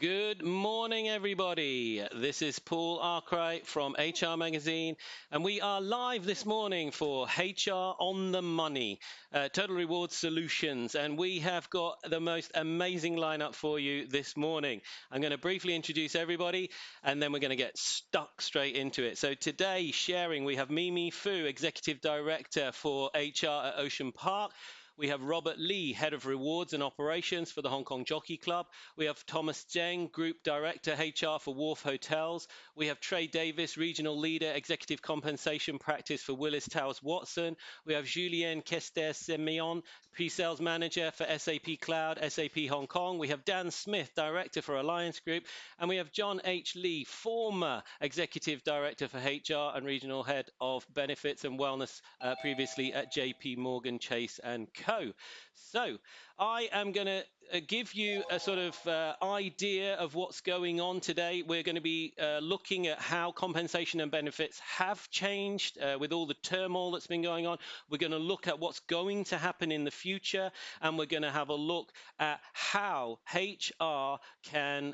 Good morning, everybody. This is Paul Arkwright from HR Magazine, and we are live this morning for HR on the Money, Total Reward Solutions, and we have got the most amazing lineup for you this morning. I'm going to briefly introduce everybody, and then we're going to get stuck straight into it. So today, sharing, we have Mimi Fu, Executive Director for HR at Ocean Park. We have Robert Lee, Head of Rewards and Operations for the Hong Kong Jockey Club. We have Thomas Zheng, Group Director HR for Wharf Hotels. We have Trey Davis, Regional Leader, Executive Compensation Practice for Willis Towers Watson. We have Julien Kester-Semillon, Pre-Sales Manager for SAP Cloud, SAP Hong Kong. We have Dan Smith, Director for Alliance Group. And we have John H. Lee, former Executive Director for HR and Regional Head of Benefits and Wellness, previously at JP Morgan Chase and Co. So I am going to give you a sort of idea of what's going on today. We're going to be looking at how compensation and benefits have changed with all the turmoil that's been going on. We're going to look at what's going to happen in the future, and we're going to have a look at how HR can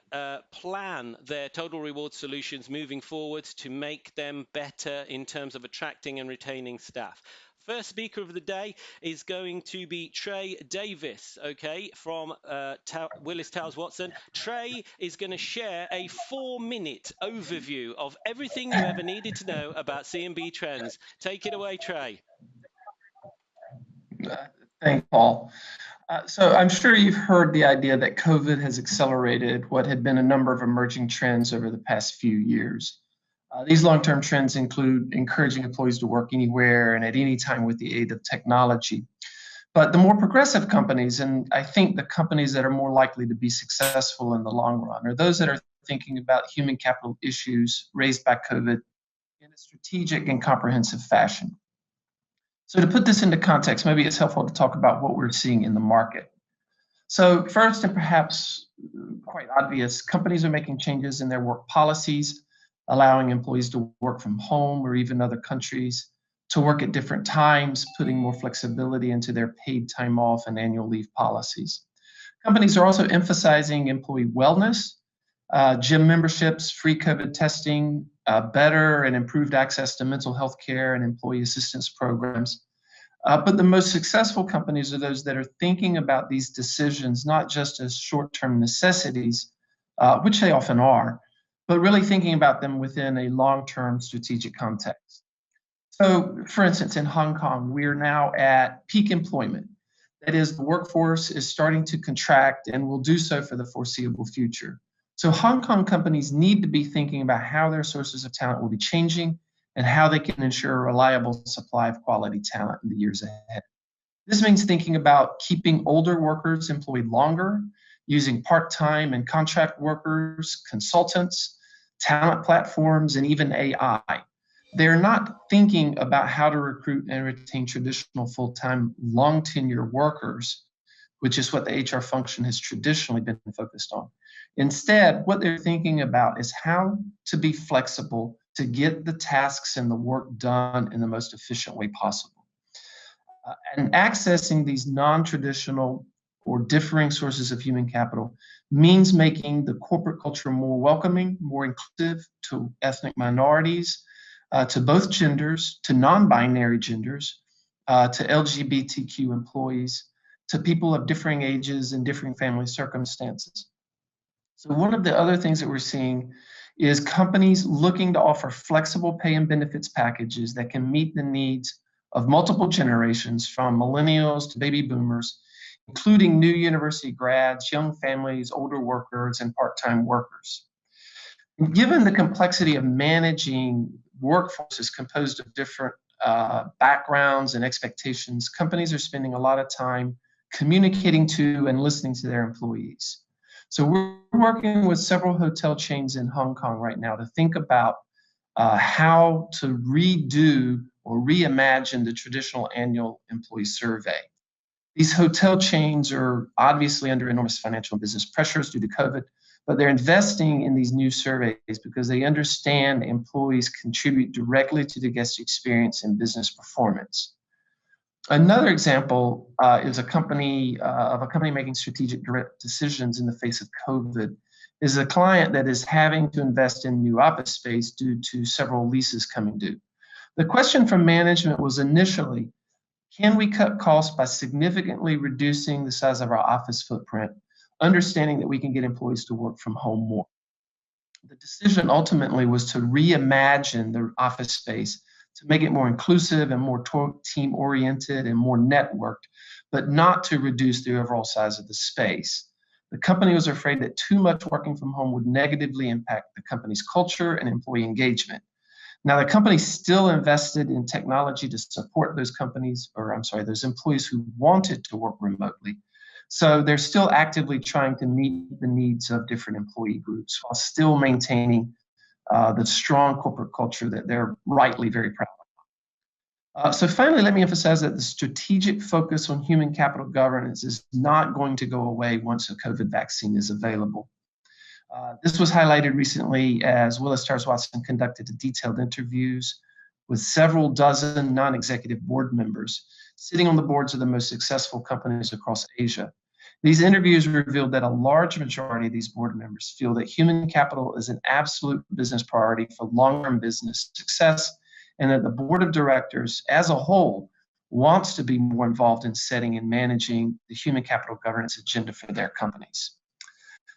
plan their total reward solutions moving forward to make them better in terms of attracting and retaining staff. First speaker of the day is going to be Trey Davis, okay, from Willis Towers Watson. Trey is going to share a 4-minute overview of everything you ever needed to know about C&B trends. Take it away, Trey. Thanks, Paul. So I'm sure you've heard the idea that COVID has accelerated what had been a number of emerging trends over the past few years. These long-term trends include encouraging employees to work anywhere and at any time with the aid of technology. But the more progressive companies, and I think the companies that are more likely to be successful in the long run, are those that are thinking about human capital issues raised by COVID in a strategic and comprehensive fashion. So to put this into context, maybe it's helpful to talk about what we're seeing in the market. So first, and perhaps quite obvious, companies are making changes in their work policies, allowing employees to work from home or even other countries, to work at different times, putting more flexibility into their paid time off and annual leave policies. Companies are also emphasizing employee wellness, gym memberships, free COVID testing, better and improved access to mental health care and employee assistance programs. But the most successful companies are those that are thinking about these decisions not just as short-term necessities, which they often are, but really thinking about them within a long-term strategic context. So, for instance, in Hong Kong, we are now at peak employment. That is, the workforce is starting to contract and will do so for the foreseeable future. So Hong Kong companies need to be thinking about how their sources of talent will be changing and how they can ensure a reliable supply of quality talent in the years ahead. This means thinking about keeping older workers employed longer, using part-time and contract workers, consultants, talent platforms, and even AI. They're not thinking about how to recruit and retain traditional full-time, long tenure workers, which is what the HR function has traditionally been focused on. Instead, what they're thinking about is how to be flexible to get the tasks and the work done in the most efficient way possible. And accessing these non-traditional or differing sources of human capital means making the corporate culture more welcoming, more inclusive to ethnic minorities, to both genders, to non-binary genders, to LGBTQ employees, to people of differing ages and differing family circumstances. So one of the other things that we're seeing is companies looking to offer flexible pay and benefits packages that can meet the needs of multiple generations, from millennials to baby boomers, including new university grads, young families, older workers, and part-time workers. Given the complexity of managing workforces composed of different backgrounds and expectations, companies are spending a lot of time communicating to and listening to their employees. So we're working with several hotel chains in Hong Kong right now to think about how to redo or reimagine the traditional annual employee survey. These hotel chains are obviously under enormous financial and business pressures due to COVID, but they're investing in these new surveys because they understand employees contribute directly to the guest experience and business performance. Another example is a company making strategic direct decisions in the face of COVID is a client that is having to invest in new office space due to several leases coming due. The question from management was initially, can we cut costs by significantly reducing the size of our office footprint, understanding that we can get employees to work from home more? The decision ultimately was to reimagine the office space to make it more inclusive and more team-oriented and more networked, but not to reduce the overall size of the space. The company was afraid that too much working from home would negatively impact the company's culture and employee engagement. Now, the company still invested in technology to support those those employees who wanted to work remotely. So they're still actively trying to meet the needs of different employee groups while still maintaining the strong corporate culture that they're rightly very proud of. So finally, let me emphasize that the strategic focus on human capital governance is not going to go away once a COVID vaccine is available. This was highlighted recently as Willis Towers Watson conducted detailed interviews with several dozen non-executive board members sitting on the boards of the most successful companies across Asia. These interviews revealed that a large majority of these board members feel that human capital is an absolute business priority for long-term business success, and that the board of directors as a whole wants to be more involved in setting and managing the human capital governance agenda for their companies.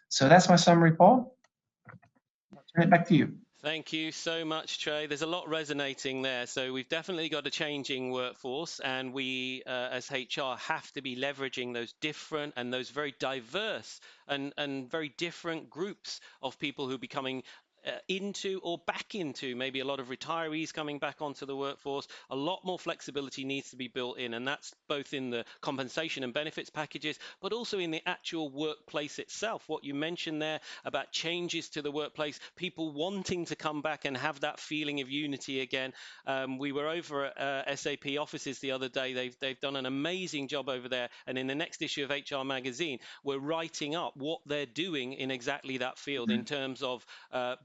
So that's my summary, Paul. I'll turn it back to you. Thank you so much, Trey. There's a lot resonating there. So we've definitely got a changing workforce, and we, as HR, have to be leveraging those different and those very diverse and very different groups of people who are becoming into or back into, maybe a lot of retirees coming back onto the workforce. A lot more flexibility needs to be built in, and that's both in the compensation and benefits packages, but also in the actual workplace itself. What you mentioned there about changes to the workplace, people wanting to come back and have that feeling of unity again. We were over at SAP offices the other day. They've done an amazing job over there, and in the next issue of HR Magazine, we're writing up what they're doing in exactly that field in terms of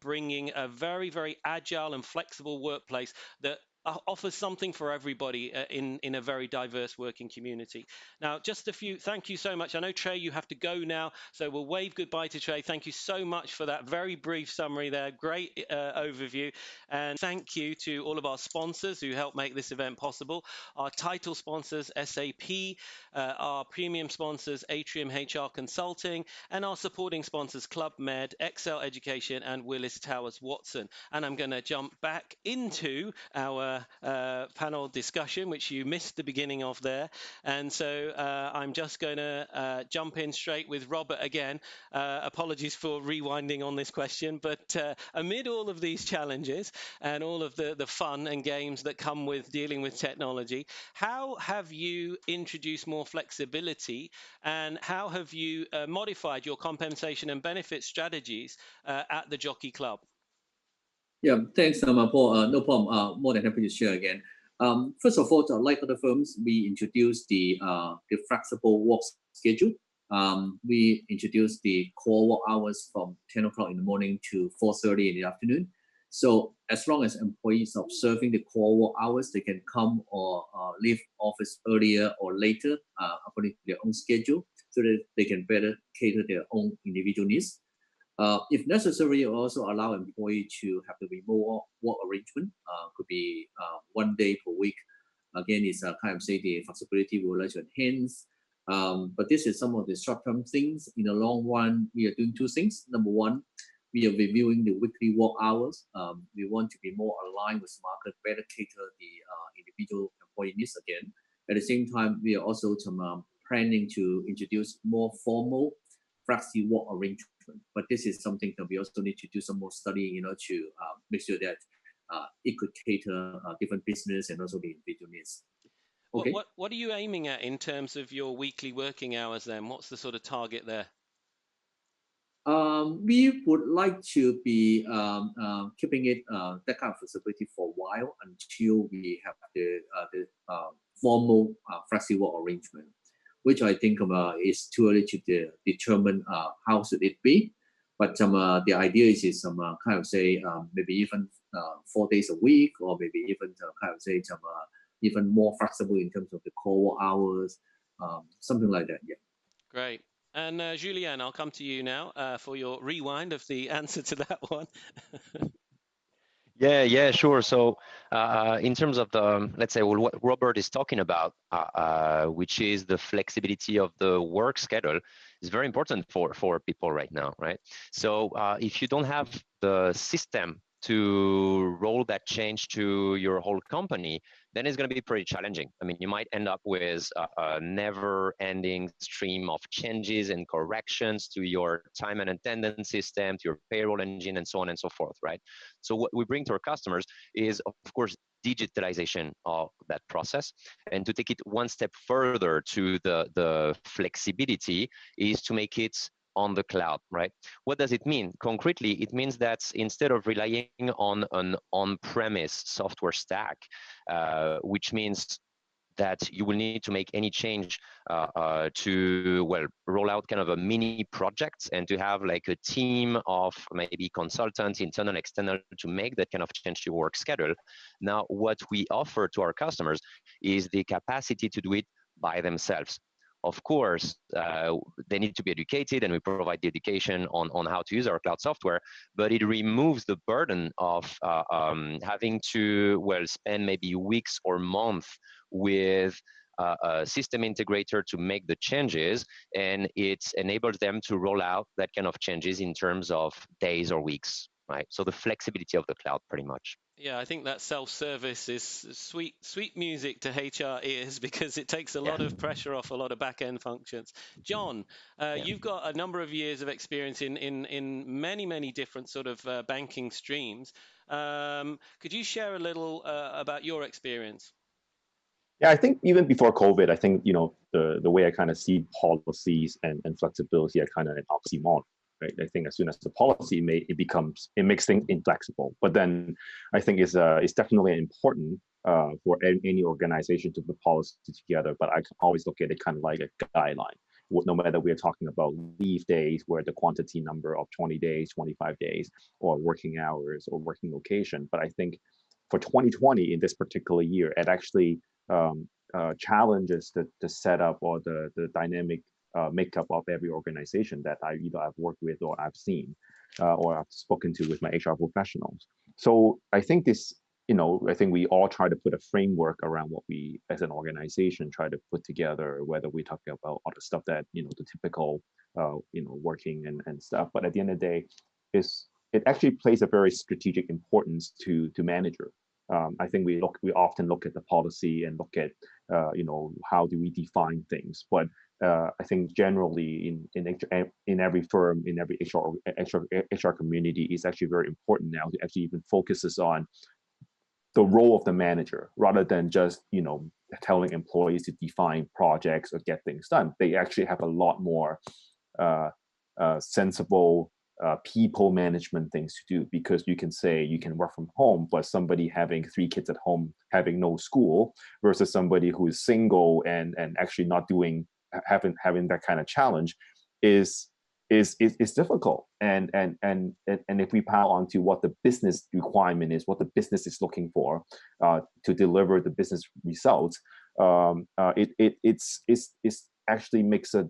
bringing a very, very agile and flexible workplace that offers something for everybody in a very diverse working community. Now, just a few, thank you so much. I know, Trey, you have to go now, so we'll wave goodbye to Trey. Thank you so much for that very brief summary there. Great overview. And thank you to all of our sponsors who helped make this event possible. Our title sponsors, SAP, our premium sponsors, Atrium HR Consulting, and our supporting sponsors, Club Med, Excel Education, and Willis Towers Watson. And I'm going to jump back into our panel discussion, which you missed the beginning of there. And so I'm just going to jump in straight with Robert again. Apologies for rewinding on this question, but amid all of these challenges and all of the fun and games that come with dealing with technology, how have you introduced more flexibility, and how have you modified your compensation and benefit strategies at the Jockey Club? Yeah, thanks, Paul. No problem. More than happy to share again. First of all, like other firms, we introduced the flexible work schedule. We introduced the core work hours from 10 o'clock in the morning to 4:30 in the afternoon. So as long as employees are observing the core work hours, they can come or leave office earlier or later according to their own schedule, so that they can better cater their own individual needs. If necessary, also allow employee to have the remote work arrangement. Could be 1 day per week. Again, it's kind of say the flexibility we would like to enhance. But this is some of the short-term things. In the long run, we are doing two things. Number one, we are reviewing the weekly work hours. We want to be more aligned with market, better cater the individual employee needs again. At the same time, we are also planning to introduce more formal flexi work arrangement. But this is something that we also need to do some more study, to make sure that it could cater different business and also the individual needs. Okay. What are you aiming at in terms of your weekly working hours then? What's the sort of target there? We would like to be keeping it that kind of flexibility for a while until we have the formal flexi work arrangement, which I think is too early to determine how should it be. But the idea is kind of say maybe even 4 days a week, or maybe even kind of say even more flexible in terms of the core hours, something like that. Yeah. Great. And Julien, I'll come to you now for your rewind of the answer to that one. Yeah, sure. So in terms of the, let's say, well, what Robert is talking about, which is the flexibility of the work schedule, is very important for people right now, right? So if you don't have the system to roll that change to your whole company, then it's going to be pretty challenging. I mean, you might end up with a never-ending stream of changes and corrections to your time and attendance system, to your payroll engine, and so on and so forth, right? So what we bring to our customers is, of course, digitalization of that process. And to take it one step further to the flexibility is to make it on the cloud, right? What does it mean? Concretely, it means that instead of relying on an on-premise software stack, which means that you will need to make any change to, well, roll out kind of a mini project and to have like a team of maybe consultants, internal, external, to make that kind of change to your work schedule. Now, what we offer to our customers is the capacity to do it by themselves. Of course, they need to be educated, and we provide the education on how to use our cloud software, but it removes the burden of having to, well, spend maybe weeks or months with a system integrator to make the changes, and it enables them to roll out that kind of changes in terms of days or weeks, right? So the flexibility of the cloud, pretty much. Yeah, I think that self-service is sweet music to HR ears because it takes a lot of pressure off a lot of back-end functions. John, you've got a number of years of experience in many different sort of banking streams. Could you share a little about your experience? Yeah, I think even before COVID, I think, you know, the way I kind of see policies and flexibility are kind of an oxymoron, right? I think as soon as the policy it makes things inflexible. But then I think it's definitely important for any organization to put policy together. But I always look at it kind of like a guideline. No matter we're talking about leave days, where the quantity number of 20 days, 25 days, or working hours or working location. But I think for 2020 in this particular year, it actually challenges the setup or the dynamic makeup of every organization that I've worked with or I've seen or I've spoken to with my HR professionals. So I think this, you know, I think we all try to put a framework around what we as an organization try to put together, whether we're talking about all the stuff that, you know, the typical, you know, working and stuff. But at the end of the day, it actually plays a very strategic importance to manager. I think we often look at the policy and look at you know, how do we define things, but I think generally in every firm, in every HR community, is actually very important now to actually even focuses on the role of the manager rather than just, you know, telling employees to define projects or get things done. They actually have a lot more sensible people management things to do, because you can say you can work from home, but somebody having 3 kids at home having no school versus somebody who is single and actually not having that kind of challenge is difficult. And if we pile onto what the business requirement is, what the business is looking for to deliver the business results, it's actually makes a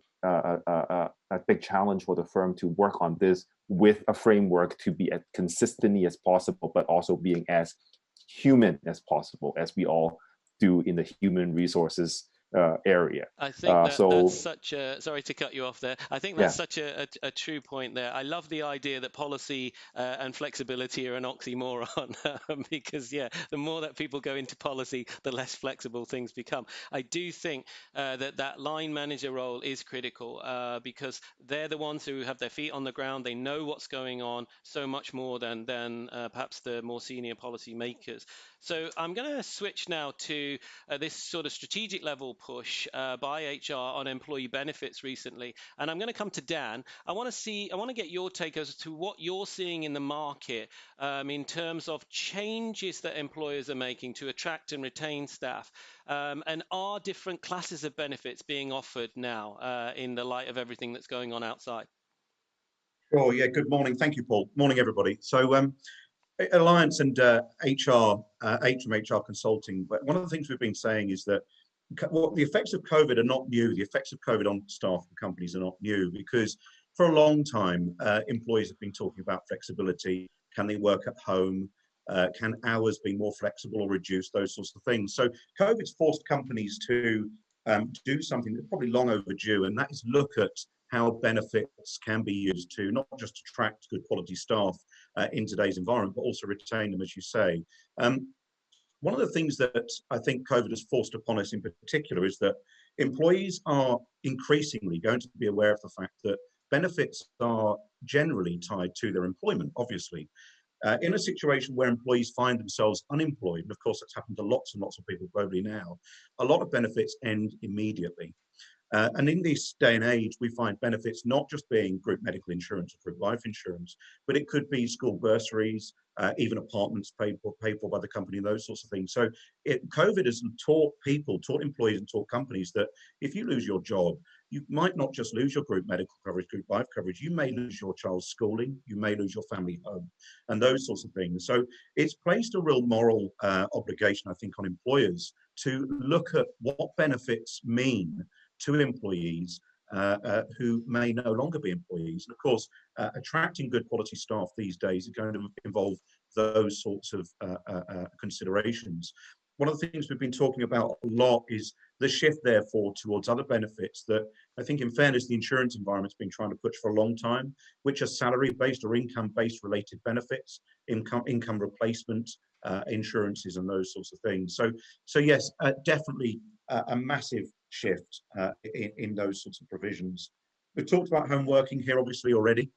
big challenge for the firm to work on this with a framework to be as consistently as possible, but also being as human as possible, as we all do in the human resources area. I think that's such a, sorry to cut you off there. I think that's such a true point there. I love the idea that policy and flexibility are an oxymoron because, yeah, the more that people go into policy, the less flexible things become. I do think that line manager role is critical because they're the ones who have their feet on the ground. They know what's going on so much more than perhaps the more senior policy makers. So I'm going to switch now to this sort of strategic level push by HR on employee benefits recently. And I'm going to come to Dan. I want to get your take as to what you're seeing in the market in terms of changes that employers are making to attract and retain staff. And are different classes of benefits being offered now in the light of everything that's going on outside? Oh, yeah. Good morning. Thank you, Paul. Morning, everybody. So Alliance and HR, HRmapac Consulting, but one of the things we've been saying is that well, the effects of COVID are not new. The effects of COVID on staff and companies are not new, because for a long time, employees have been talking about flexibility. Can they work at home? Can hours be more flexible or reduced? Those sorts of things. So COVID's forced companies to do something that's probably long overdue, and that is look at how benefits can be used to not just attract good quality staff in today's environment, but also retain them, as you say. One of the things that I think COVID has forced upon us in particular is that employees are increasingly going to be aware of the fact that benefits are generally tied to their employment, obviously. In a situation where employees find themselves unemployed, and of course that's happened to lots and lots of people globally now, a lot of benefits end immediately. And in this day and age, we find benefits not just being group medical insurance or group life insurance, but it could be school bursaries, even apartments paid for by the company, those sorts of things. So COVID has taught employees and taught companies that if you lose your job, you might not just lose your group medical coverage, group life coverage, you may lose your child's schooling, you may lose your family home, and those sorts of things. So it's placed a real moral obligation, I think, on employers to look at what benefits mean to employees who may no longer be employees. And of course, attracting good quality staff these days is going to involve those sorts of considerations. One of the things we've been talking about a lot is the shift, therefore, towards other benefits that I think, in fairness, the insurance environment's been trying to push for a long time, which are salary-based or income-based related benefits, income replacement insurances, and those sorts of things. So yes, definitely a massive shift in those sorts of provisions. We've talked about home working here, obviously, already.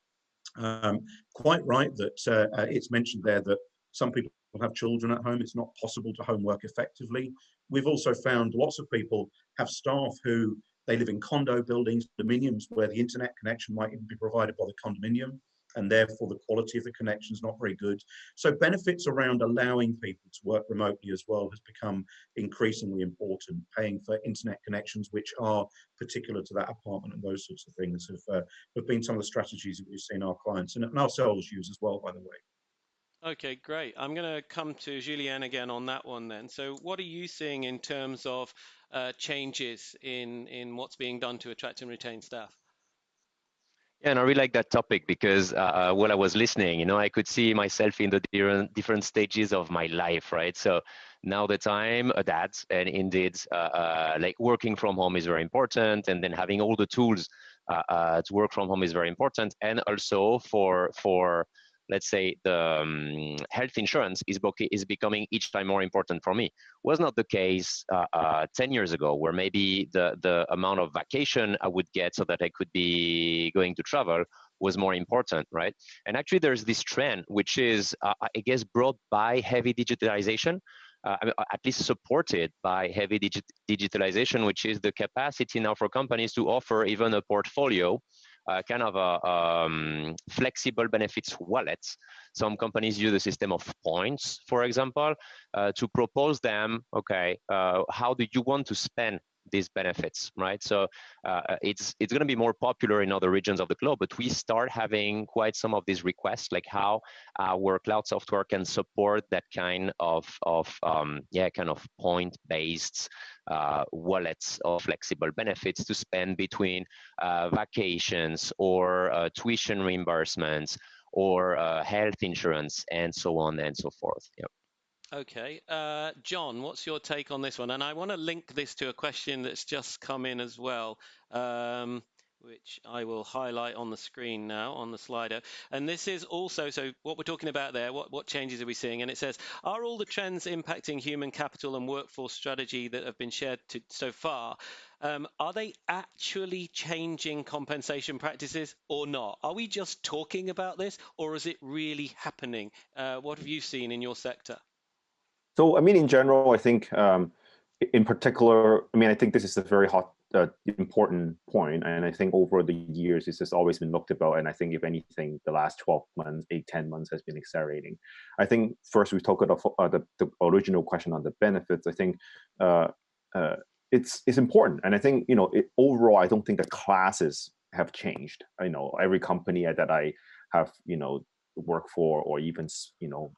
Quite right that it's mentioned there that some people have children at home. It's not possible to home work effectively. We've also found lots of people have staff who they live in condo buildings, condominiums, where the internet connection might even be provided by the condominium, and therefore the quality of the connection is not very good. So benefits around allowing people to work remotely as well has become increasingly important. Paying for internet connections which are particular to that apartment and those sorts of things have been some of the strategies that we've seen our clients and ourselves use as well, by the way. Okay, great. I'm going to come to Julianne again on that one then. So what are you seeing in terms of changes in what's being done to attract and retain staff? Yeah, and I really like that topic because while I was listening, I could see myself in the different stages of my life, right? So now that I'm a dad, and indeed, like working from home is very important, and then having all the tools to work from home is very important, and also for let's say the health insurance is becoming each time more important for me. Was not the case 10 years ago, where maybe the amount of vacation I would get so that I could be going to travel was more important, right? And actually there's this trend, which is, I guess, brought by heavy digitalization, at least supported by heavy digitalization, which is the capacity now for companies to offer even a portfolio, kind of a flexible benefits wallets. Some companies use a system of points, for example, to propose them, okay, how do you want to spend these benefits, right? So it's going to be more popular in other regions of the globe, but we start having quite some of these requests, like how our cloud software can support that kind of point-based wallets of flexible benefits to spend between vacations or tuition reimbursements or health insurance and so on and so forth. Yeah. Okay, John, what's your take on this one? And I want to link this to a question that's just come in as well, which I will highlight on the screen now on the slider. And this is also, so what we're talking about there, what changes are we seeing? And it says, are all the trends impacting human capital and workforce strategy that have been shared so far, are they actually changing compensation practices or not? Are we just talking about this, or is it really happening? What have you seen in your sector? So, I mean, in general, I think in particular, I mean, I think this is a very hot, important point. And I think over the years, this has always been looked about. And I think if anything, the last 12 months, 10 months has been accelerating. I think first we talked about the original question on the benefits. I think it's important. And I think, overall, I don't think the classes have changed. I know every company that I have, worked for, or even,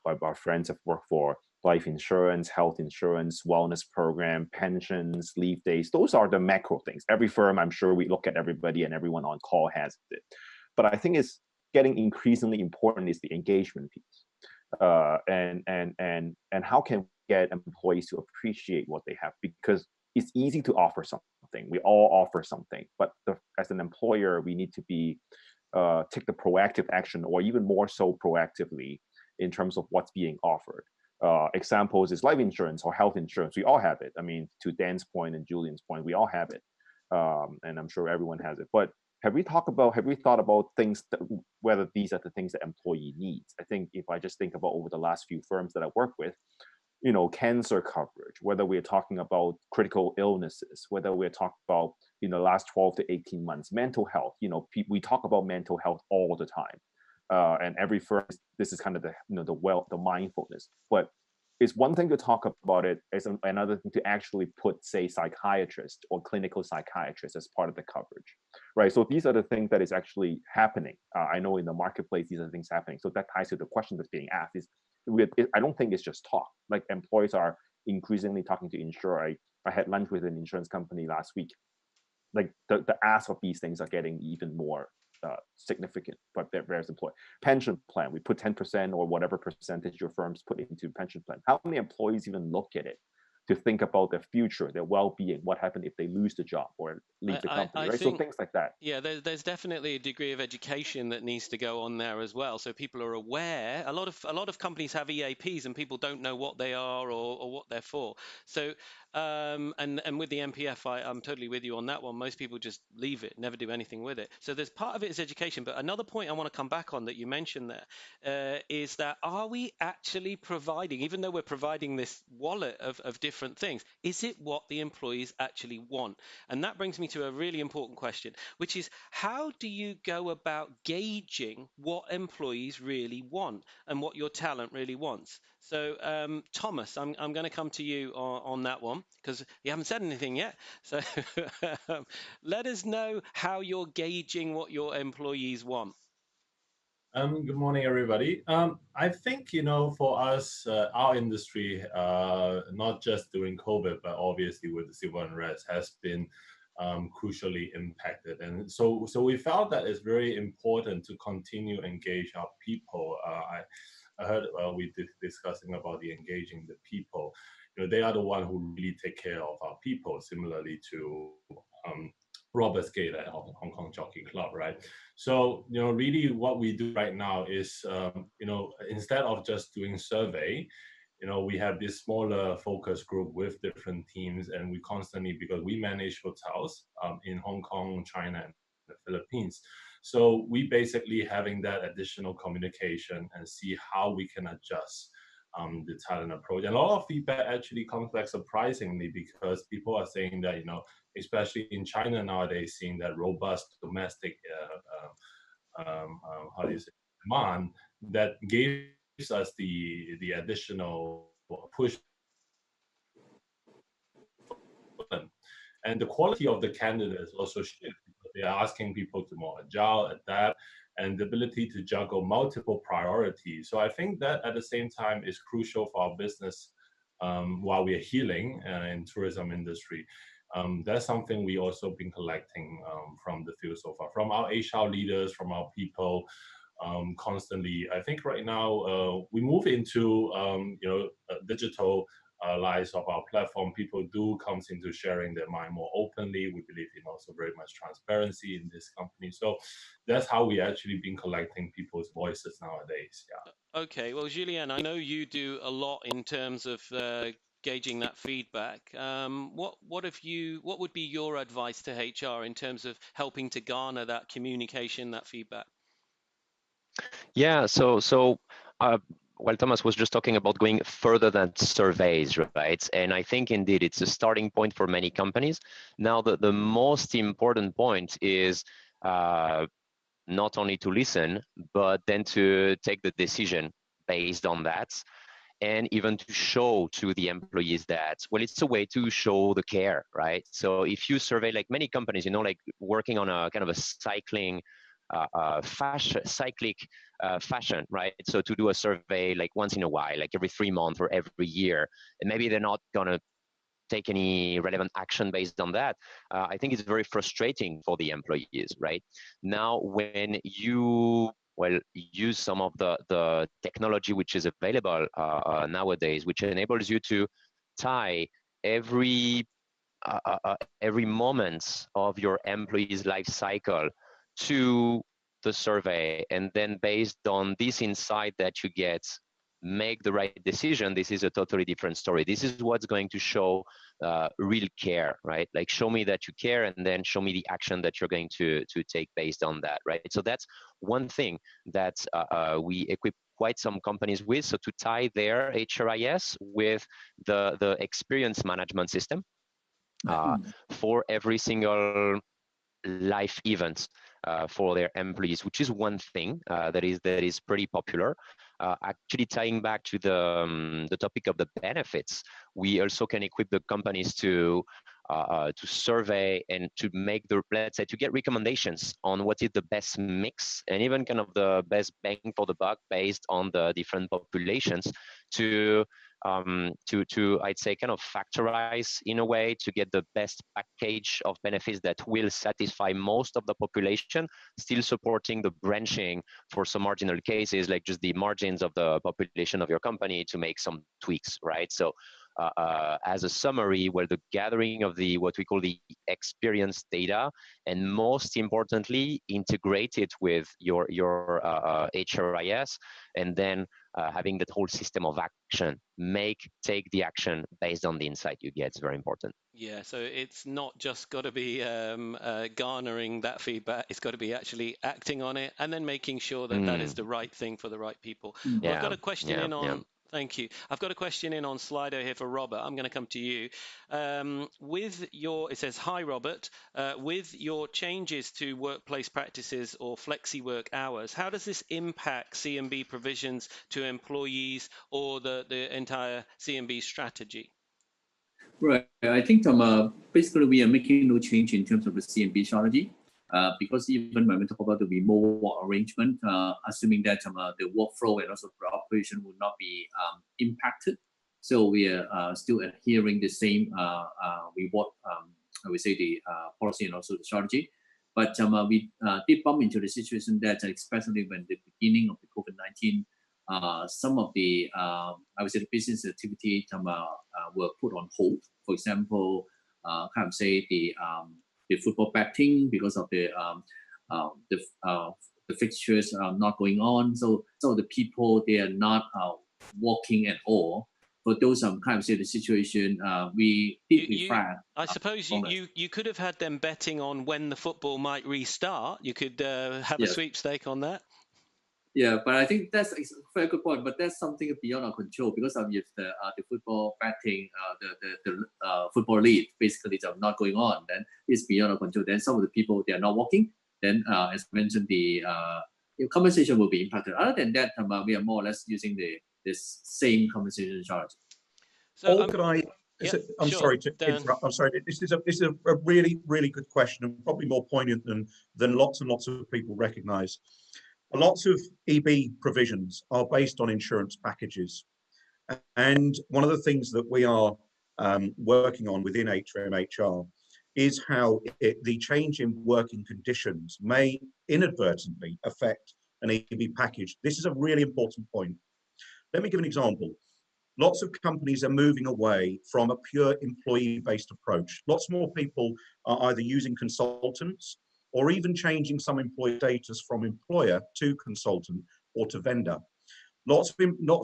our friends have worked for, life insurance, health insurance, wellness program, pensions, leave days. Those are the macro things. Every firm, I'm sure we look at everybody and everyone on call has it. But I think it's getting increasingly important is the engagement piece. And how can we get employees to appreciate what they have? Because it's easy to offer something. We all offer something, but as an employer, we need to be take the proactive action, or even more so proactively in terms of what's being offered. Examples is life insurance or health insurance. We all have it. I mean, to Dan's point and Julian's point, we all have it, and I'm sure everyone has it. But have we thought about things that, whether these are the things that employee needs? I think if I just think about over the last few firms that I work with, cancer coverage, whether we're talking about critical illnesses, whether we're talking about, the last 12 to 18 months, mental health, we talk about mental health all the time. And every firm, this is kind of the mindfulness, but it's one thing to talk about it, it's another thing to actually put, say, psychiatrist or clinical psychiatrist as part of the coverage, right? So these are the things that is actually happening. I know in the marketplace, these are things happening. So that ties to the question that's being asked is, I don't think it's just talk. Like employees are increasingly talking to insurer. I had lunch with an insurance company last week. Like the ask of these things are getting even more significant, but various employees. Pension plan, we put 10% or whatever percentage your firms put into pension plan. How many employees even look at it to think about their future, their well-being, what happened if they lose the job or leave the company, right? So things like that. Yeah, there's definitely a degree of education that needs to go on there as well, so people are aware. A lot of companies have EAPs and people don't know what they are or what they're for. So and with the MPF, I'm totally with you on that one. Most people just leave it, never do anything with it. So there's part of it is education, but another point I want to come back on that you mentioned there is that are we actually providing, even though we're providing this wallet of different things, is it what the employees actually want? And that brings me to a really important question, which is how do you go about gauging what employees really want and what your talent really wants? So Thomas, I'm going to come to you on that one because you haven't said anything yet. So let us know how you're gauging what your employees want. Good morning, everybody. I think, for us, our industry, not just during COVID, but obviously with the civil unrest, has been crucially impacted. And so we felt that it's very important to continue engage our people. I heard we did discussing about the engaging the people. They are the one who really take care of our people, similarly to Robert Skate at Hong Kong Jockey Club, right? So, really what we do right now is, instead of just doing survey, we have this smaller focus group with different teams, and we constantly, because we manage hotels in Hong Kong, China, and the Philippines. So we basically having that additional communication and see how we can adjust the talent approach. And a lot of feedback actually comes back surprisingly, because people are saying that, especially in China nowadays, seeing that robust domestic demand that gives us the additional push. And the quality of the candidates also shifts, because they are asking people to more agile, adapt, and the ability to juggle multiple priorities. So I think that at the same time is crucial for our business while we are healing in tourism industry. That's something we also been collecting from the field so far, from our HR leaders, from our people, constantly. I think right now we move into digital lives of our platform. People do come into sharing their mind more openly. We believe in also very much transparency in this company. So that's how we actually been collecting people's voices nowadays. Yeah. Okay, well, Julien, I know you do a lot in terms of gauging that feedback. What would be your advice to HR in terms of helping to garner that communication, that feedback? Yeah, while Thomas was just talking about going further than surveys, right? And I think indeed it's a starting point for many companies. Now, the most important point is not only to listen, but then to take the decision based on that, and even to show to the employees that, well, it's a way to show the care, right? So if you survey, like many companies, like working on a kind of a cycling cyclic fashion, right? So to do a survey like once in a while, like every 3 months or every year, and maybe they're not gonna take any relevant action based on that, I think it's very frustrating for the employees, right? Now, when you use some of the technology which is available nowadays, which enables you to tie every moment of your employee's life cycle to the survey, and then based on this insight that you get, make the right decision. This is a totally different story. This is what's going to show real care, right? Like, show me that you care, and then show me the action that you're going to take based on that, right? So that's one thing that we equip quite some companies with, so to tie their HRIS with the experience management system for every single life event for their employees, which is one thing that is pretty popular. Actually, tying back to the topic of the benefits, we also can equip the companies to survey and to make the, let's say, to get recommendations on what is the best mix and even kind of the best bang for the buck based on the different populations to I'd say kind of factorize in a way to get the best package of benefits that will satisfy most of the population, still supporting the branching for some marginal cases, like just the margins of the population of your company to make some tweaks, right? So as a summary, well, the gathering of the what we call the experience data, and most importantly, integrate it with your HRIS, and then having that whole system of action, take the action based on the insight you get is very important. Yeah, so it's not just got to be garnering that feedback. It's got to be actually acting on it and then making sure that that is the right thing for the right people. Well, I've got a question in on. Thank you. I've got a question in on Slido here for Robert. I'm going to come to you. It says, hi, Robert. With your changes to workplace practices or flexi work hours, how does this impact CMB provisions to employees or the entire CMB strategy? Right. I think basically we are making no change in terms of the CMB strategy. Because even when we talk about the remote work arrangement, assuming that the workflow and also the operation will not be impacted, so we are still adhering the same reward, I would say the policy and also the strategy. But we did bump into the situation that, especially when the beginning of the COVID-19, some of the I would say the business activity were put on hold. For example, kind of say the football betting, because of the fixtures are not going on. So the people, they are not working at all. For those kind of say the situation, we did refract. I suppose you could have had them betting on when the football might restart. You could have a sweepstake on that. Yeah, but I think that's a very good point. But that's something beyond our control, because if the football betting, the football league basically is not going on, then it's beyond our control. Then some of the people, they are not working. Then, as mentioned, the compensation will be impacted. Other than that, we are more or less using this same compensation strategy. So I'm sorry to interrupt. I'm sorry. This is a really, really good question, and probably more poignant than lots and lots of people recognise. Lots of EB provisions are based on insurance packages. And one of the things that we are working on within HRMHR is how the change in working conditions may inadvertently affect an EB package. This is a really important point. Let me give an example. Lots of companies are moving away from a pure employee-based approach. Lots more people are either using consultants or even changing some employee status from employer to consultant or to vendor. Lots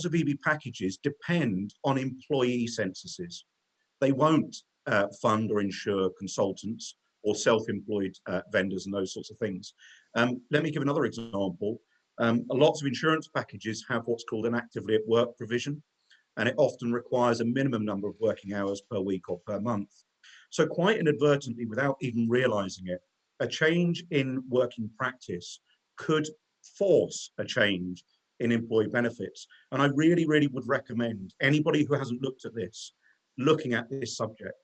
of EB packages depend on employee censuses. They won't fund or insure consultants or self-employed vendors and those sorts of things. Let me give another example. Lots of insurance packages have what's called an actively at work provision, and it often requires a minimum number of working hours per week or per month. So quite inadvertently, without even realizing it, a change in working practice could force a change in employee benefits. And I really, really would recommend anybody who hasn't looked at this, looking at this subject,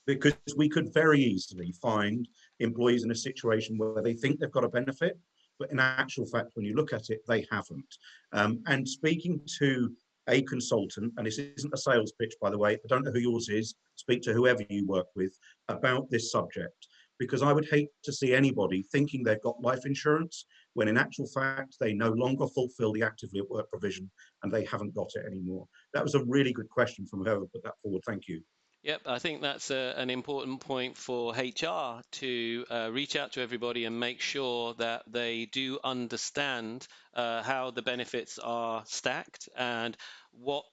because we could very easily find employees in a situation where they think they've got a benefit, but in actual fact, when you look at it, they haven't. And speaking to a consultant, and this isn't a sales pitch, by the way, I don't know who yours is, speak to whoever you work with about this subject, because I would hate to see anybody thinking they've got life insurance when in actual fact they no longer fulfill the actively at work provision and they haven't got it anymore. That was a really good question from whoever put that forward. Thank you. Yep, I think that's an important point for HR to reach out to everybody and make sure that they do understand how the benefits are stacked and what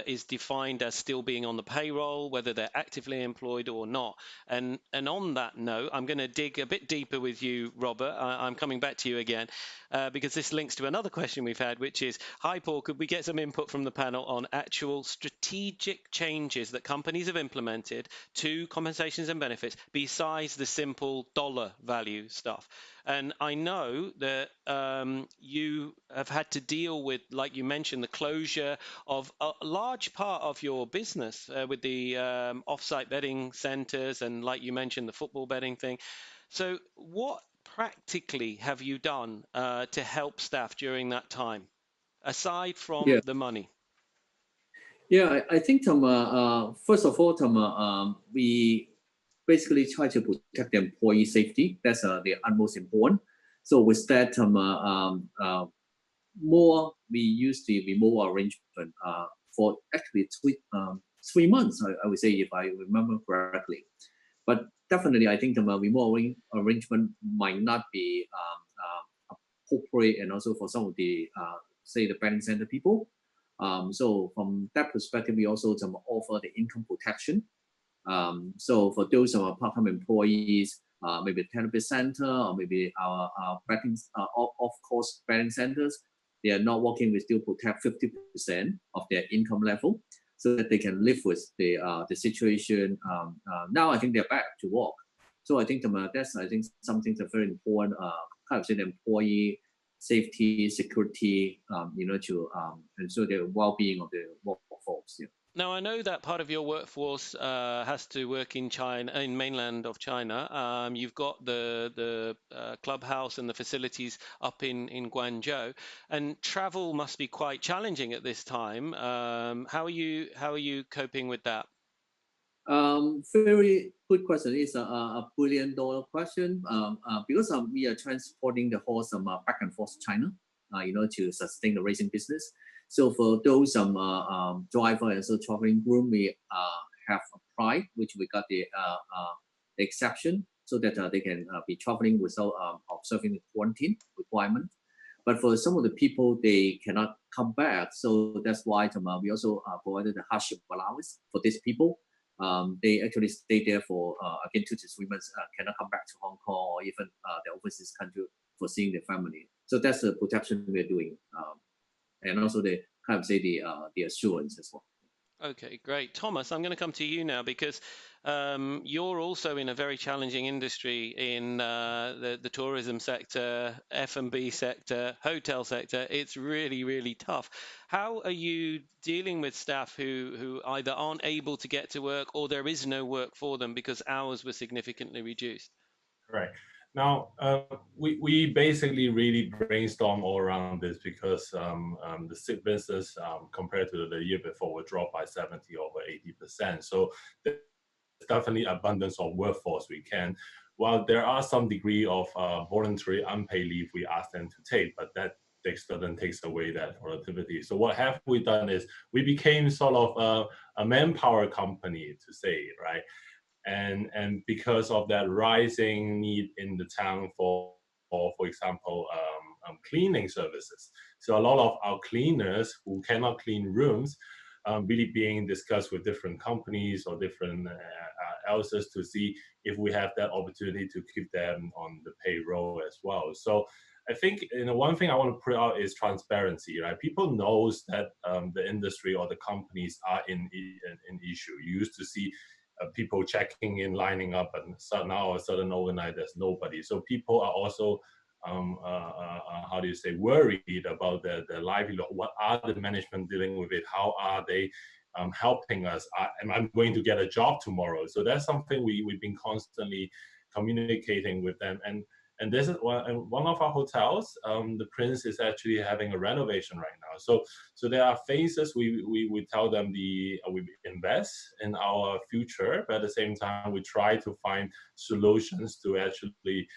is defined as still being on the payroll, whether they're actively employed or not. And on that note, I'm going to dig a bit deeper with you, Robert. I'm coming back to you again because this links to another question we've had, which is, hi, Paul, could we get some input from the panel on actual strategic changes that companies have implemented to compensations and benefits besides the simple dollar value stuff? And I know that you have had to deal with, like you mentioned, the closure of a large part of your business with the off-site betting centers and, like you mentioned, the football betting thing. So what practically have you done to help staff during that time, aside from the money? Yeah, I think first of all, we basically try to protect the employee safety. That's the utmost important. So with that, more we use the remote arrangement for actually 3 months, I would say, if I remember correctly. But definitely, I think the remote arrangement might not be appropriate, and also for some of the say the betting center people. So from that perspective, we also offer the income protection. So for those part-time employees, maybe cannabis center or maybe our betting off-course betting centers, they are not working. We still protect 50% of their income level, so that they can live with the situation. Now I think they're back to work. So I think that's something that's very important. Kind of say the employee safety, security, to ensure the well-being of the workforce. Yeah. Now, I know that part of your workforce has to work in China, in mainland of China. You've got the clubhouse and the facilities up in Guangzhou, and travel must be quite challenging at this time. How are you coping with that? Very good question. It's a $1 billion question because we are transporting the horse back and forth to China, to sustain the racing business. So for those driver and so traveling room, we have applied, which we got the exception, so that they can be traveling without observing the quarantine requirement. But for some of the people, they cannot come back. So that's why we also provided the hardship allowance for these people. They actually stay there for again 2 to 3 months, cannot come back to Hong Kong or even the overseas country for seeing their family. So that's the protection we're doing, and also the kind of say the assurance as well. Okay, great. Thomas, I'm going to come to you now because you're also in a very challenging industry in the tourism sector, F&B sector, hotel sector. It's really, really tough. How are you dealing with staff who either aren't able to get to work or there is no work for them because hours were significantly reduced? Right. Now, we basically really brainstorm all around this because the sick business compared to the year before would drop by 70 over 80%. So there's definitely abundance of workforce we can. While there are some degree of voluntary unpaid leave we ask them to take, but that doesn't take away that productivity. So what have we done is we became sort of a manpower company, to say, right? And because of that rising need in the town for example, cleaning services. So a lot of our cleaners who cannot clean rooms really being discussed with different companies or different else's to see if we have that opportunity to keep them on the payroll as well. So I think one thing I want to put out is transparency, right? People knows that the industry or the companies are in issue. You used to see people checking in, lining up, and so now all of a sudden overnight there's nobody. So people are also, how do you say, worried about their livelihood. What are the management dealing with it? How are they helping us? Am I going to get a job tomorrow? So that's something we've been constantly communicating with them. And And this is one of our hotels. The Prince is actually having a renovation right now. So there are phases we tell them we invest in our future, but at the same time we try to find solutions to actually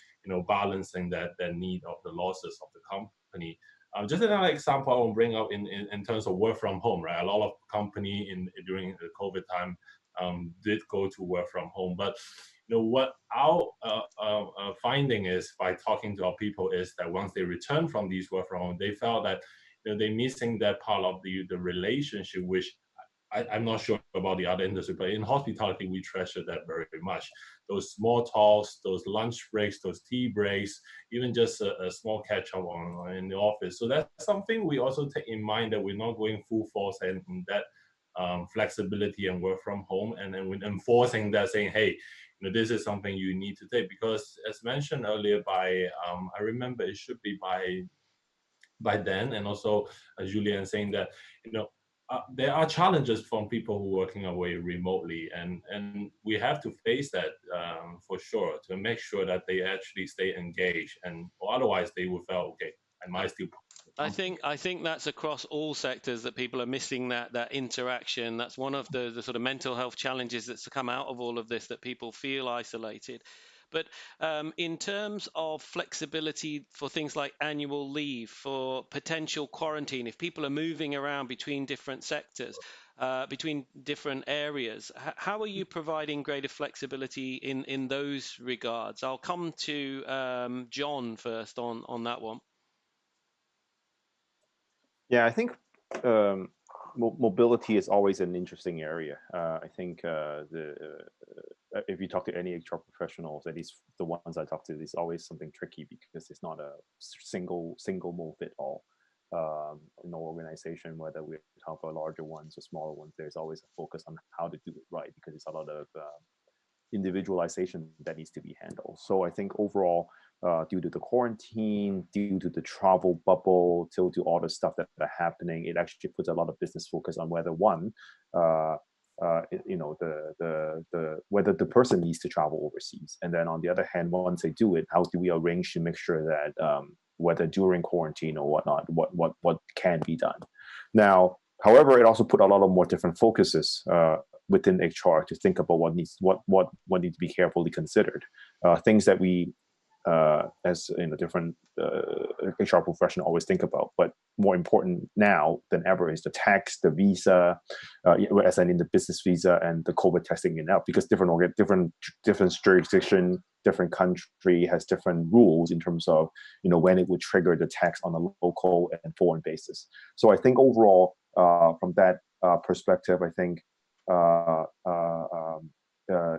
balancing that need of the losses of the company. Just another example I will bring up in terms of work from home, right? A lot of company during the COVID time did go to work from home, but what our finding is by talking to our people is that once they return from these work from home, they felt that they're missing that part of the relationship, which I'm not sure about the other industry, but in hospitality, we treasure that very much. Those small talks, those lunch breaks, those tea breaks, even just a small catch up in the office. So that's something we also take in mind, that we're not going full force and that flexibility and work from home, and then we're enforcing that, saying, hey, this is something you need to take, because as mentioned earlier by, I remember it should be by then, and also Julian saying that, there are challenges from people who are working away remotely, and we have to face that for sure, to make sure that they actually stay engaged, and otherwise they will feel, okay, I might still. I think that's across all sectors, that people are missing that interaction. That's one of the sort of mental health challenges that's come out of all of this, that people feel isolated. But in terms of flexibility for things like annual leave, for potential quarantine, if people are moving around between different sectors, between different areas, how are you providing greater flexibility in those regards? I'll come to John first on that one. Yeah, I think mobility is always an interesting area. I think if you talk to any HR professionals, at least the ones I talk to, it's always something tricky, because it's not a single mold fit all. In our organization, whether we talk about larger ones or smaller ones, there's always a focus on how to do it right, because it's a lot of individualization that needs to be handled. So I think overall, due to the quarantine, due to the travel bubble, due to all the stuff that are happening, it actually puts a lot of business focus on whether one, whether the person needs to travel overseas, and then on the other hand, once they do it, how do we arrange to make sure that whether during quarantine or whatnot, what can be done. Now, however, it also put a lot of more different focuses within HR to think about what needs to be carefully considered. Things that we, as different HR professional always think about, but more important now than ever is the tax, the visa, as in the business visa, and the COVID testing and out, because different jurisdiction, different country has different rules in terms of when it would trigger the tax on a local and foreign basis. So I think overall, from that perspective, I think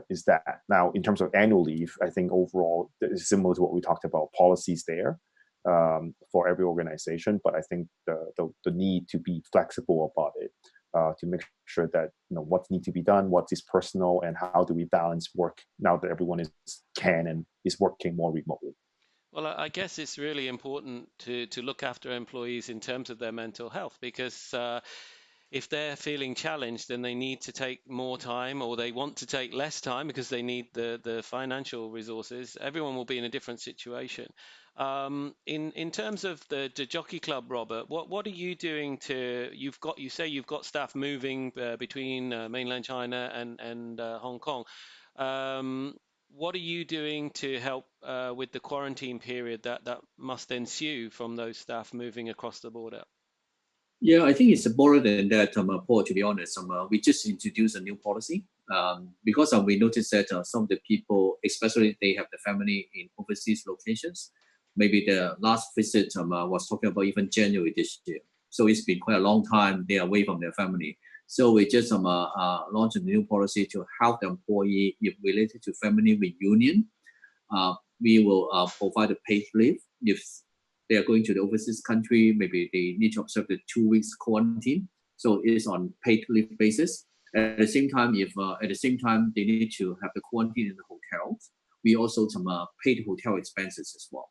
is that. Now, in terms of annual leave, I think overall is similar to what we talked about, policies there for every organization, but I think the need to be flexible about it, to make sure that what needs to be done, what is personal, and how do we balance work now that everyone can and is working more remotely. Well, I guess it's really important to look after employees in terms of their mental health, because if they're feeling challenged, then they need to take more time, or they want to take less time because they need the financial resources. Everyone will be in a different situation. In terms of the Jockey Club, Robert, what are you doing you say you've got staff moving between mainland China and Hong Kong. What are you doing to help with the quarantine period that must ensue from those staff moving across the border? Yeah, I think it's more than that, Paul, to be honest. We just introduced a new policy because we noticed that some of the people, especially if they have the family in overseas locations, maybe the last visit was talking about even January this year. So it's been quite a long time they're away from their family. So we just launched a new policy to help the employee if related to family reunion. We will provide a paid leave if they are going to the overseas country. Maybe they need to observe the 2 weeks quarantine. So it's on paid leave basis. At the same time, if they need to have the quarantine in the hotels, we also paid hotel expenses as well,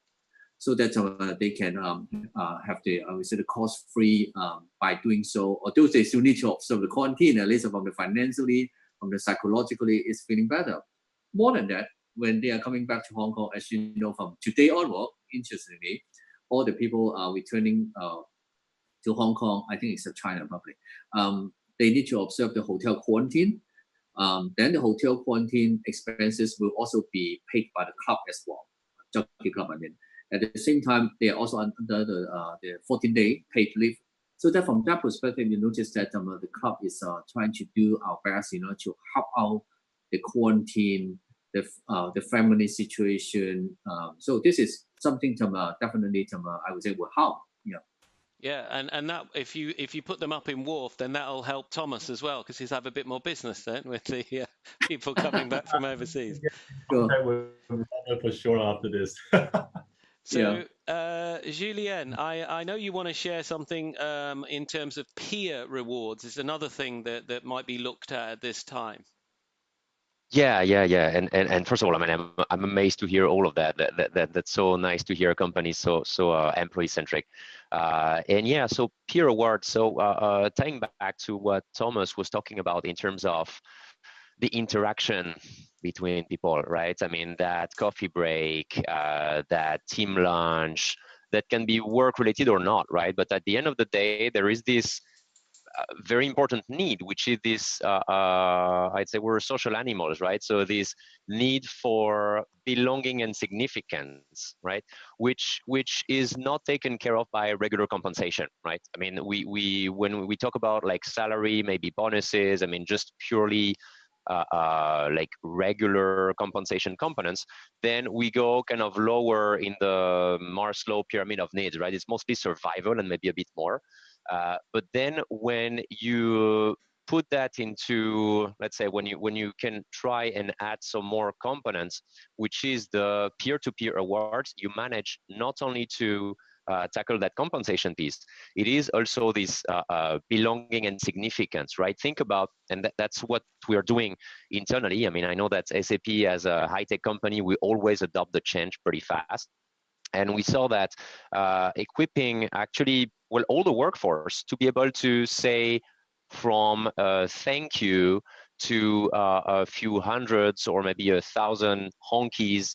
so that they can have the cost-free by doing so. Although they still need to observe the quarantine, at least from the financially, from the psychologically, it's feeling better. More than that, when they are coming back to Hong Kong, as you know, from today onward, interestingly, all the people are returning to Hong Kong, I think except China Republic. They need to observe the hotel quarantine. Then the hotel quarantine expenses will also be paid by the club as well, jockey club, I mean. At the same time, they are also under the 14-day paid leave. So that from that perspective, you notice that the club is trying to do our best, you know, to help out the quarantine, the family situation. So this is something definitely I would say will help. Yeah. Yeah, and that if you put them up in Wharf, then that'll help Thomas as well, because he's have a bit more business then with the people coming back from overseas. Sure. I will Robert for sure after this. So, Julien, I know you want to share something in terms of peer rewards. Is another thing that might be looked at this time. Yeah. And first of all, I mean, I'm amazed to hear all of that. That's so nice to hear companies so employee centric. And yeah, so peer awards. So tying back to what Thomas was talking about in terms of the interaction between people, right? I mean, that coffee break, that team lunch, that can be work related or not, right? But at the end of the day, there is this very important need, which is this, I'd say we're social animals, right? So this need for belonging and significance, right? Which is not taken care of by regular compensation, right? I mean, when we talk about like salary, maybe bonuses, I mean, just purely like regular compensation components, then we go kind of lower in the Maslow pyramid of needs, right? It's mostly survival and maybe a bit more. But then when you put that into, let's say, when you can try and add some more components, which is the peer-to-peer awards, you manage not only to tackle that compensation piece, it is also this belonging and significance, right? Think about, and that's what we are doing internally. I mean, I know that SAP as a high-tech company, we always adopt the change pretty fast. And we saw that equipping actually, well, all the workforce to be able to say from thank you to a few hundreds or maybe 1,000 honkies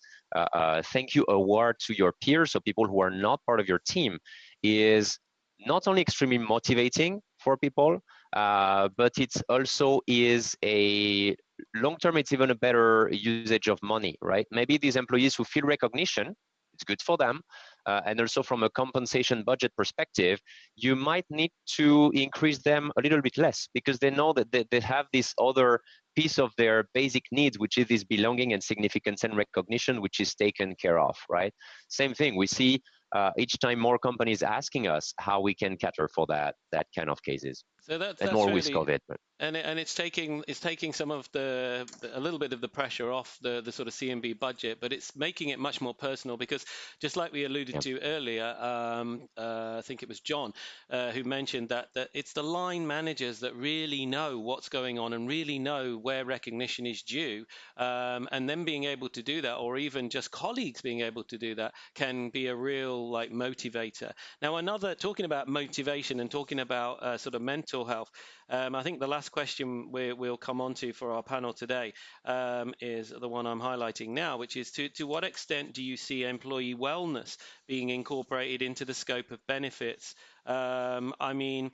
thank you award to your peers, so people who are not part of your team, is not only extremely motivating for people, but it's also is a long-term, it's even a better usage of money, right? Maybe these employees who feel recognition, it's good for them. And also from a compensation budget perspective, you might need to increase them a little bit less because they know that they have this other piece of their basic needs, which is this belonging and significance and recognition, which is taken care of, right? Same thing, we see each time more companies asking us how we can cater for that kind of cases. So that's and more really, risk of it. But. And it's taking some of a little bit of the pressure off the sort of CMB budget, but it's making it much more personal because just like we alluded to earlier, I think it was John who mentioned that it's the line managers that really know what's going on and really know where recognition is due, and then being able to do that, or even just colleagues being able to do that, can be a real like motivator. Now, talking about motivation and talking about sort of mental health, I think the last question we'll come on to for our panel today is the one I'm highlighting now, which is to what extent do you see employee wellness being incorporated into the scope of benefits? I mean,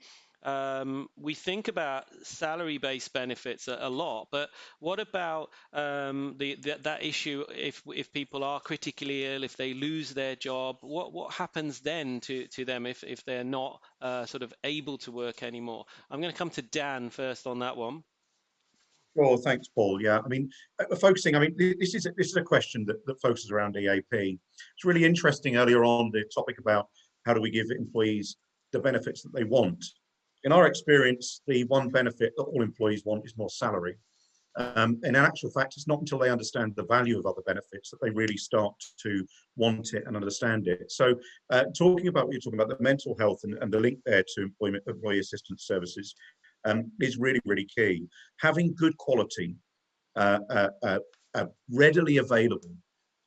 we think about salary-based benefits a lot, but what about that issue if people are critically ill, if they lose their job, what happens then to them if they're not sort of able to work anymore? I'm going to come to Dan first on that one. Sure, thanks, Paul. Yeah, I mean, focusing. I mean, this is a question that focuses around EAP. It's really interesting. Earlier on, the topic about how do we give employees the benefits that they want. In our experience, the one benefit that all employees want is more salary. And in actual fact, it's not until they understand the value of other benefits that they really start to want it and understand it. So talking about what you're talking about, the mental health and the link there to employee assistance services is really, really key. Having good quality, readily available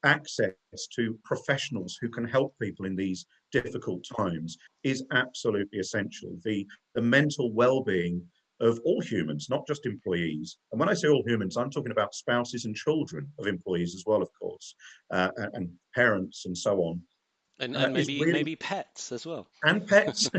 access to professionals who can help people in these difficult times is absolutely essential. The mental well-being of all humans, not just employees. And when I say all humans, I'm talking about spouses and children of employees as well, of course, and parents and so on. And is really, maybe pets as well. and pets,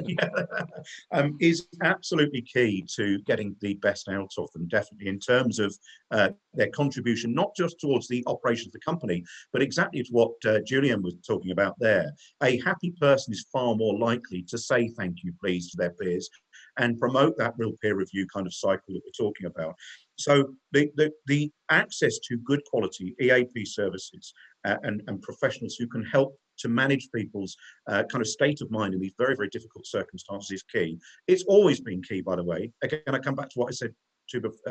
is absolutely key to getting the best out of them, definitely, in terms of their contribution, not just towards the operations of the company, but exactly to what Julian was talking about there. A happy person is far more likely to say thank you, please, to their peers and promote that real peer review kind of cycle that we're talking about. So the access to good quality EAP services and professionals who can help to manage people's kind of state of mind in these very, very difficult circumstances is key. It's always been key, by the way. Again, I come back to what I said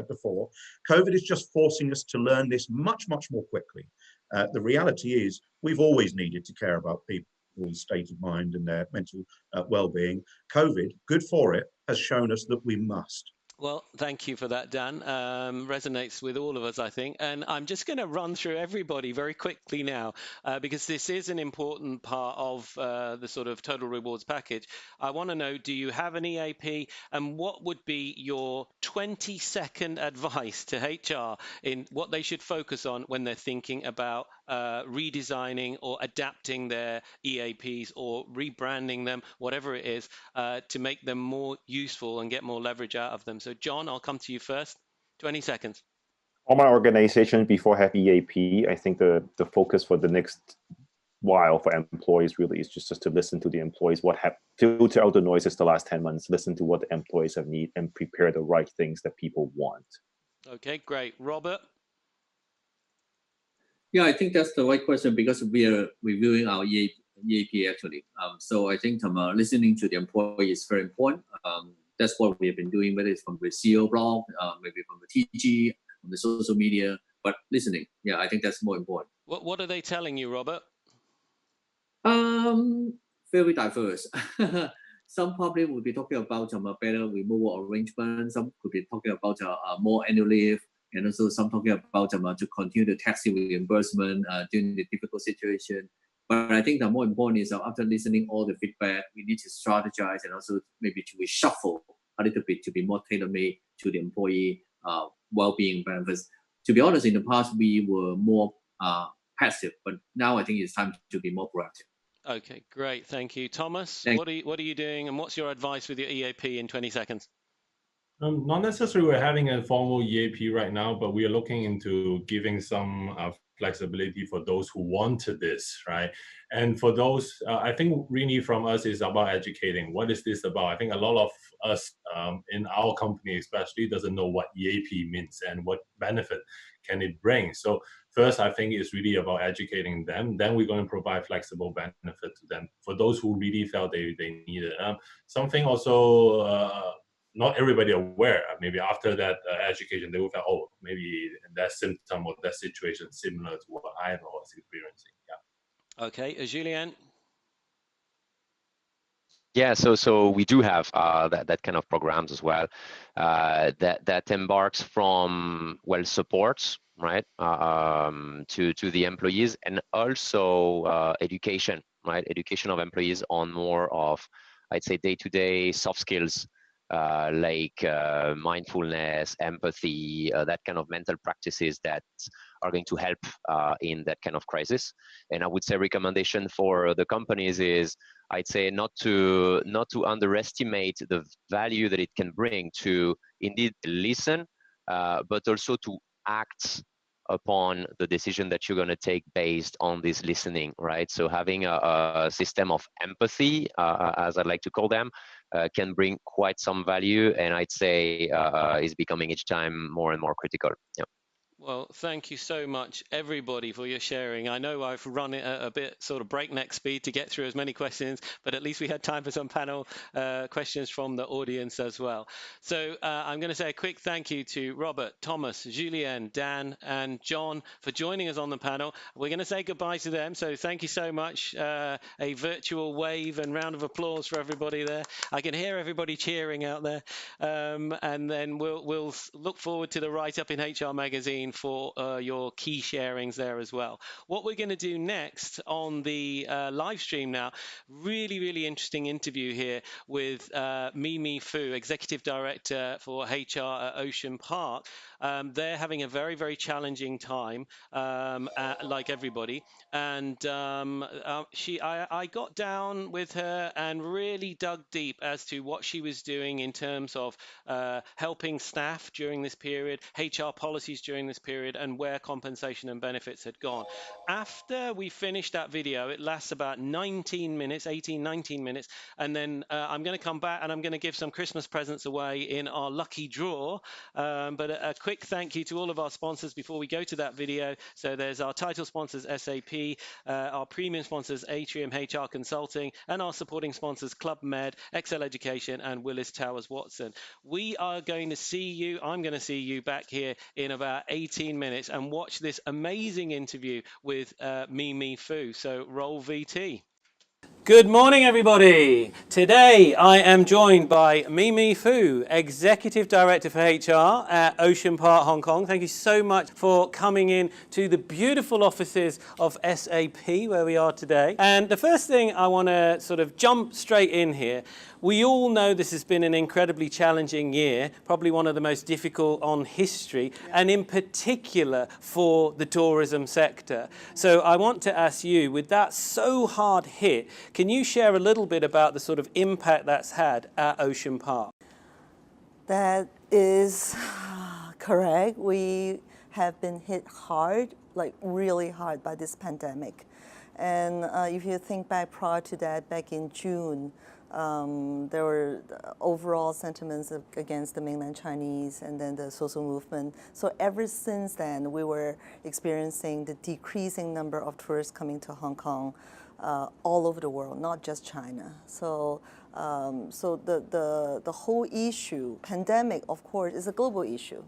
before. COVID is just forcing us to learn this much, much more quickly. The reality is we've always needed to care about people's state of mind and their mental well-being. COVID, good for it, has shown us that we must. Well, thank you for that, Dan. Resonates with all of us, I think. And I'm just going to run through everybody very quickly now, because this is an important part of the sort of total rewards package. I want to know, do you have an EAP? And what would be your 20-second advice to HR in what they should focus on when they're thinking about redesigning or adapting their EAPs or rebranding them, whatever it is, to make them more useful and get more leverage out of them? So John, I'll come to you first. 20 seconds. All my organization before have EAP. I think the focus for the next while for employees really is just to listen to the employees, filter out the noises the last 10 months, listen to what the employees have need and prepare the right things that people want. Okay, great. Robert? Yeah, I think that's the right question because we are reviewing our EAP actually. So I think listening to the employee is very important. That's what we have been doing, whether it's from the CEO blog, maybe from the TG, from the social media, but listening. Yeah, I think that's more important. What are they telling you, Robert? Very diverse. Some probably will be talking about better removal arrangements. Some could be talking about more annual leave, and also some talking about to continue the taxi reimbursement during the difficult situation. But I think the more important is after listening all the feedback, we need to strategize and also maybe to reshuffle a little bit to be more tailor-made to the employee well-being benefits. To be honest, in the past we were more passive, but now I think it's time to be more proactive. Okay, great, thank you. Thomas, Thanks. What are you doing, and what's your advice with your EAP in 20 seconds? Not necessarily we're having a formal EAP right now, but we are looking into giving some flexibility for those who wanted this, right? And for those, I think really from us is about educating. What is this about? I think a lot of us in our company especially doesn't know what EAP means and what benefit can it bring. So first, I think it's really about educating them. Then we're going to provide flexible benefit to them for those who really felt they need it. Something also, not everybody aware. Maybe after that education, they will feel, oh, maybe that symptom or that situation is similar to what I was experiencing. Yeah. Okay, Julien. Yeah, so we do have that kind of programs as well that embarks from supports, right, to the employees, and also education, right, education of employees on more of, I'd say, day-to-day soft skills like mindfulness, empathy, that kind of mental practices that are going to help in that kind of crisis. And I would say recommendation for the companies is, I'd say, not to underestimate the value that it can bring to indeed listen, but also to act upon the decision that you're going to take based on this listening, right? So having a system of empathy, as I like to call them, can bring quite some value, and I'd say is becoming each time more and more critical. Yeah. Well, thank you so much, everybody, for your sharing. I know I've run it at a bit sort of breakneck speed to get through as many questions, but at least we had time for some panel questions from the audience as well. So I'm going to say a quick thank you to Robert, Thomas, Julien, Dan, and John for joining us on the panel. We're going to say goodbye to them, so thank you so much. A virtual wave and round of applause for everybody there. I can hear everybody cheering out there. And then we'll look forward to the write-up in HR Magazine again for your key sharings there as well. What we're going to do next on the live stream now, really interesting interview here with Mimi Fu, Executive Director for HR at Ocean Park. They're having a very challenging time, like everybody. And I got down with her and really dug deep as to what she was doing in terms of helping staff during this period, HR policies during this period, and where compensation and benefits had gone. After we finished that video, it lasts about 19 minutes, 18, 19 minutes, and then I'm going to come back and I'm going to give some Christmas presents away in our lucky draw. But a quick thank you to all of our sponsors before we go to that video. So there's our title sponsors, SAP, our premium sponsors, Atrium HR Consulting, and our supporting sponsors, Club Med, Excel Education, and Willis Towers Watson. We are going to see you, I'm going to see you back here in about 18 minutes and watch this amazing interview with Mimi Fu. So roll VT. Good morning, everybody. Today I am joined by Mimi Fu, Executive Director for HR at Ocean Park, Hong Kong. Thank you so much for coming in to the beautiful offices of SAP where we are today. And the first thing I want to sort of jump straight in here. We all know this has been an incredibly challenging year, probably one of the most difficult on history, and in particular for the tourism sector. So I want to ask you, with that so hard hit, can you share a little bit about the sort of impact that's had at Ocean Park? That is correct. We have been hit hard, like really hard by this pandemic. And if you think back prior to that, back in June, there were overall sentiments against the mainland Chinese and then the social movement. So ever since then, we were experiencing the decreasing number of tourists coming to Hong Kong all over the world, not just China. So, the whole issue, pandemic, of course, is a global issue.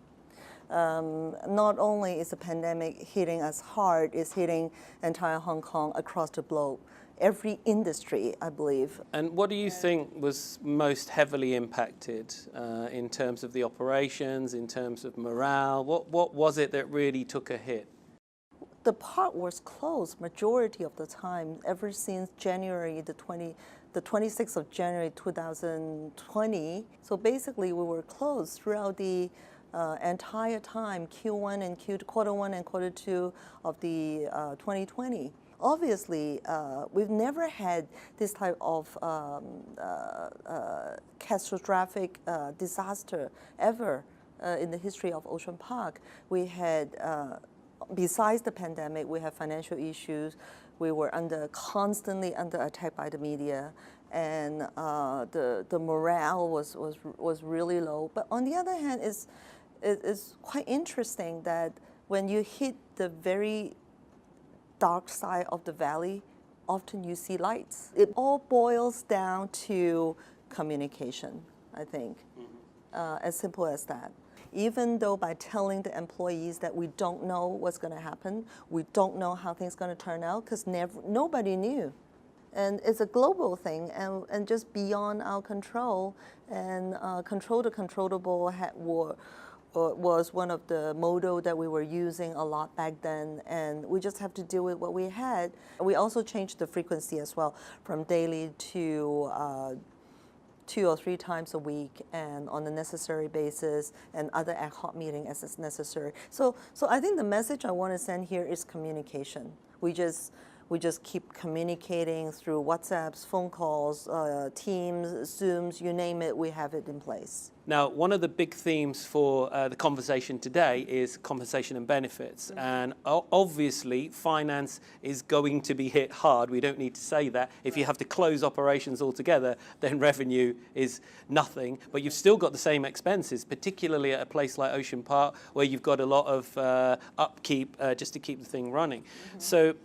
Not only is the pandemic hitting us hard, it's hitting entire Hong Kong across the globe. Every industry, I believe. And what do you think was most heavily impacted in terms of the operations, in terms of morale? What was it that really took a hit? The park was closed majority of the time ever since January the 26th of January 2020. So basically we were closed throughout the entire time, Q1 and quarter one and quarter two of the 2020. Obviously, we've never had this type of catastrophic disaster ever in the history of Ocean Park. We had, besides the pandemic, we have financial issues. We were constantly under attack by the media, and the morale was really low. But on the other hand, it's quite interesting that when you hit the very dark side of the valley, often you see lights. It all boils down to communication, I think, as simple as that. Even though by telling the employees that we don't know what's going to happen, we don't know how things are going to turn out, because nobody knew. And it's a global thing, and just beyond our control, and control the controllable was one of the motto that we were using a lot back then, and we just have to deal with what we had. We also changed the frequency as well, from daily to 2 or 3 times a week, and on a necessary basis, and other ad hoc meeting as is necessary. So I think the message I want to send here is communication. We just keep communicating through WhatsApps, phone calls, Teams, Zooms, you name it, we have it in place. Now, one of the big themes for the conversation today is compensation and benefits. And obviously, finance is going to be hit hard. We don't need to say that. If you have to close operations altogether, then revenue is nothing. But you've still got the same expenses, particularly at a place like Ocean Park, where you've got a lot of upkeep just to keep the thing running. So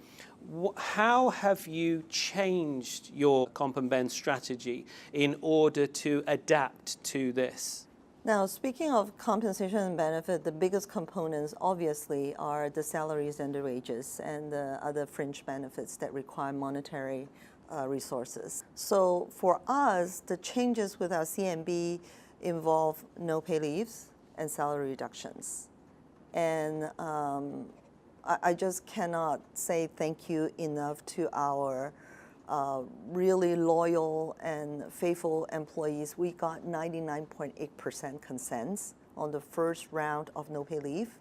how have you changed your comp and ben strategy in order to adapt to this? Now, speaking of compensation and benefit, the biggest components obviously are the salaries and the wages and the other fringe benefits that require monetary resources. So for us, the changes with our CMB involve no pay leaves and salary reductions. And I just cannot say thank you enough to our really loyal and faithful employees. We got 99.8% consent on the first round of no pay leave.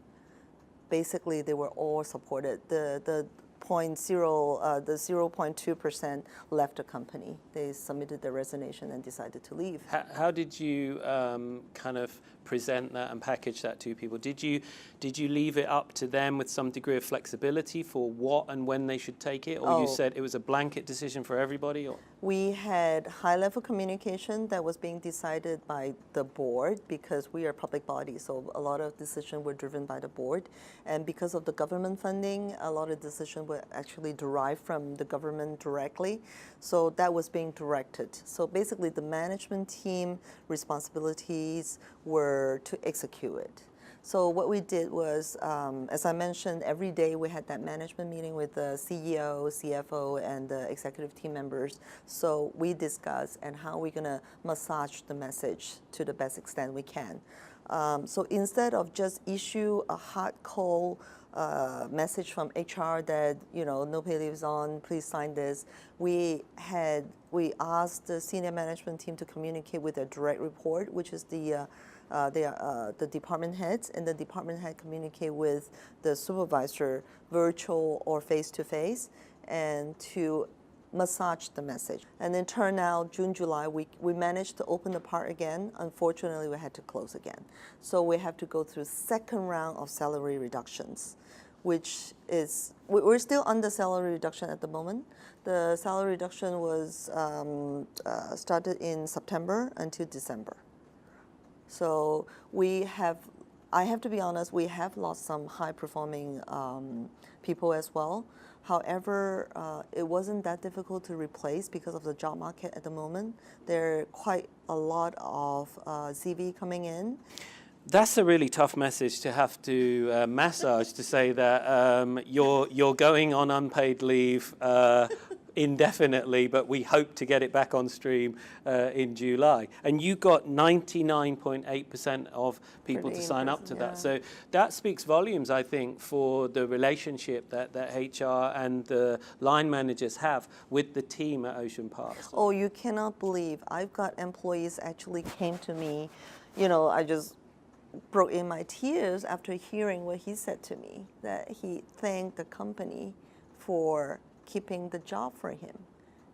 Basically, they were all supported. The 0.2% left the company. They submitted their resignation and decided to leave. How did you kind of present that and package that to people? Did you leave it up to them with some degree of flexibility for what and when they should take it, or you said it was a blanket decision for everybody? Or? We had high-level communication that was being decided by the board because we are a public body, so a lot of decisions were driven by the board. And because of the government funding, a lot of decisions were actually derived from the government directly. So that was being directed. So basically the management team responsibilities were to execute it. So what we did was, as I mentioned, every day we had that management meeting with the CEO, CFO, and the executive team members. So we discussed and how we're gonna massage the message to the best extent we can. So instead of just issue a hot cold message from HR that, you know, no pay leave is on, please sign this, we asked the senior management team to communicate with a direct report, which is the department heads, and the department head communicate with the supervisor, virtual or face-to-face, and to massage the message. And then turn out June, July, we managed to open the park again. Unfortunately, we had to close again. So we have to go through second round of salary reductions, which is, we're still under salary reduction at the moment. The salary reduction was started in September until December. So I have to be honest, we have lost some high-performing people as well. However, it wasn't that difficult to replace because of the job market at the moment. There are quite a lot of CV coming in. That's a really tough message to have to massage, to say that you're going on unpaid leave indefinitely, but we hope to get it back on stream in July. And you got 99.8% of people to sign up to that. So that speaks volumes, I think, for the relationship that HR and the line managers have with the team at Ocean Park. Oh, you cannot believe. I've got employees actually came to me, you know, I just broke in my tears after hearing what he said to me, that he thanked the company for keeping the job for him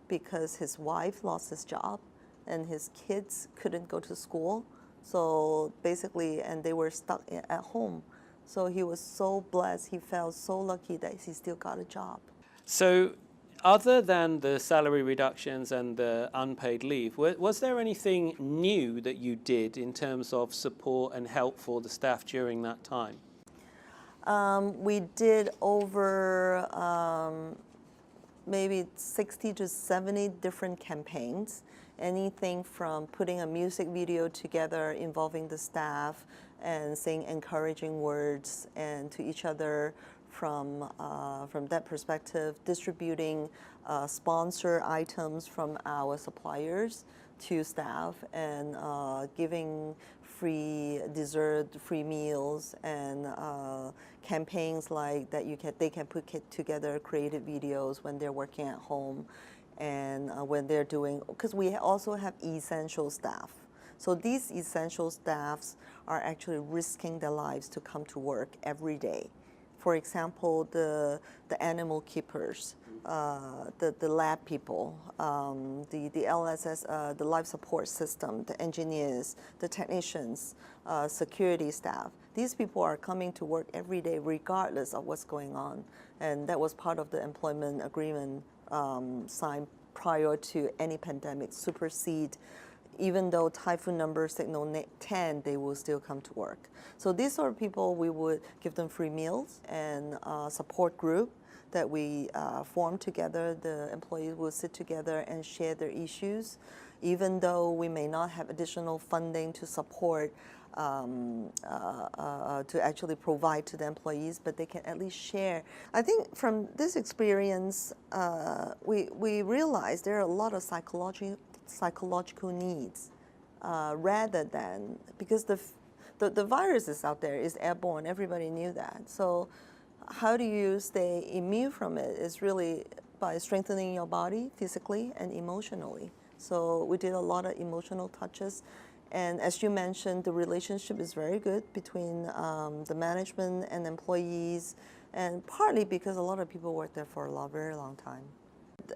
because his wife lost his job and his kids couldn't go to school. So basically, and they were stuck at home. So he was so blessed. He felt so lucky that he still got a job. So other than the salary reductions and the unpaid leave, was there anything new that you did in terms of support and help for the staff during that time? We did over maybe 60 to 70 different campaigns, anything from putting a music video together involving the staff and saying encouraging words and to each other from that perspective, distributing sponsor items from our suppliers to staff and giving free dessert, free meals, and campaigns like that they can put together creative videos when they're working at home and when they're doing, because we also have essential staff. So these essential staffs are actually risking their lives to come to work every day. For example, the animal keepers, the lab people, the LSS, the life support system, the engineers, the technicians, security staff. These people are coming to work every day regardless of what's going on. And that was part of the employment agreement signed prior to any pandemic supersede. Even though typhoon number signal 10, they will still come to work. So these sort of people, we would give them free meals and support group that we form together. The employees will sit together and share their issues, even though we may not have additional funding to support, to actually provide to the employees, but they can at least share. I think from this experience, we realized there are a lot of psychological needs rather than, because the virus is out there, it's airborne, everybody knew that. So how do you stay immune from it is really by strengthening your body physically and emotionally. So we did a lot of emotional touches. And as you mentioned, the relationship is very good between the management and employees, and partly because a lot of people worked there for a very long time.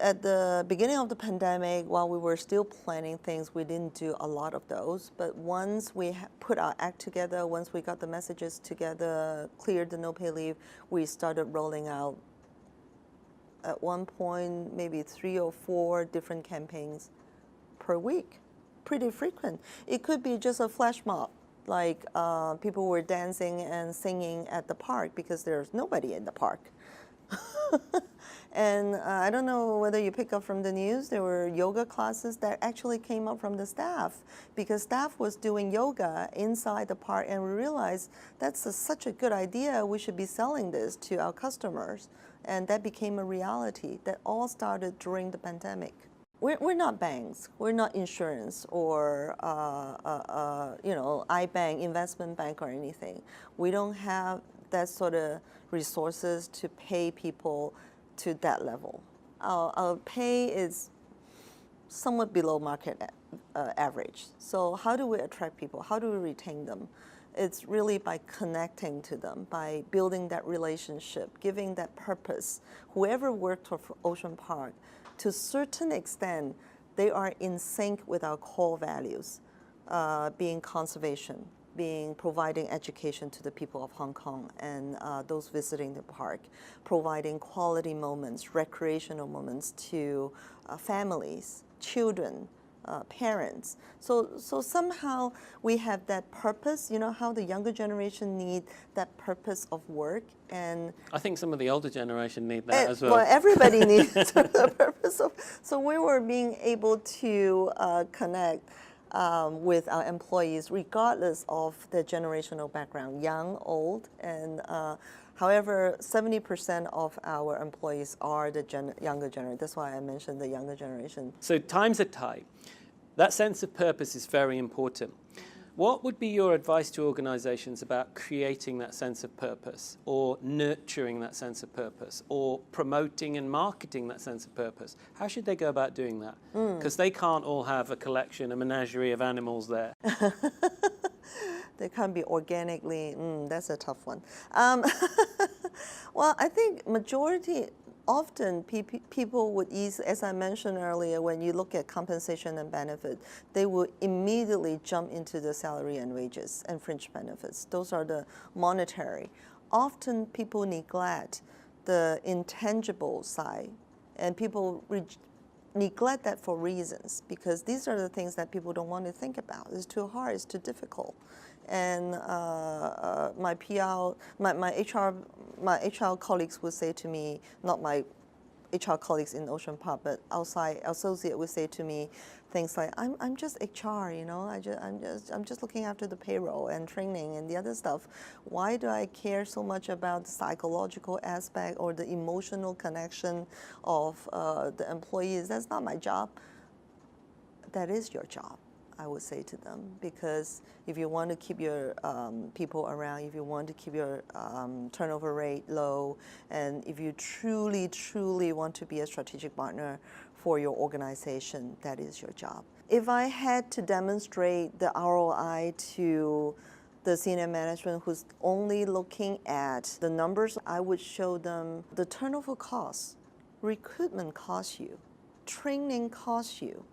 At the beginning of the pandemic, while we were still planning things, we didn't do a lot of those. But once we put our act together, once we got the messages together, cleared the no pay leave, we started rolling out at one point maybe 3 or 4 different campaigns per week. Pretty frequent. It could be just a flash mob, like people were dancing and singing at the park because there's nobody in the park. And I don't know whether you pick up from the news, there were yoga classes that actually came up from the staff because staff was doing yoga inside the park, and we realized that's such a good idea, we should be selling this to our customers. And that became a reality. That all started during the pandemic. We're not banks, we're not insurance or iBank, investment bank or anything. We don't have that sort of resources to pay people to that level. Our pay is somewhat below market average. So how do we attract people? How do we retain them? It's really by connecting to them, by building that relationship, giving that purpose. Whoever worked for Ocean Park, to a certain extent, they are in sync with our core values, being conservation, being providing education to the people of Hong Kong and those visiting the park, providing quality moments, recreational moments to families, children, parents. So somehow we have that purpose. You know how the younger generation need that purpose of work, and I think some of the older generation need that as well. Well, everybody needs the purpose of. So we were being able to connect with our employees regardless of their generational background, young, old, and however, 70% of our employees are the younger generation. That's why I mentioned the younger generation. So times are tight. That sense of purpose is very important. What would be your advice to organizations about creating that sense of purpose, or nurturing that sense of purpose, or promoting and marketing that sense of purpose? How should they go about doing that? Because they can't all have a collection, a menagerie of animals there. They can't be organically, that's a tough one. Well, I think often people would as I mentioned earlier, when you look at compensation and benefit, they will immediately jump into the salary and wages and fringe benefits. Those are the monetary. Often people neglect the intangible side, and people neglect that for reasons, because these are the things that people don't want to think about. It's too hard, it's too difficult. And my HR colleagues would say to me, not my HR colleagues in Ocean Park, but outside associate would say to me things like, I'm just HR, you know, I'm just looking after the payroll and training and the other stuff. Why do I care so much about the psychological aspect or the emotional connection of the employees? That's not my job. That is your job, I would say to them, because if you want to keep your people around, if you want to keep your turnover rate low, and if you truly, truly want to be a strategic partner for your organization, that is your job. If I had to demonstrate the ROI to the senior management who's only looking at the numbers, I would show them the turnover costs, recruitment costs you, training costs you.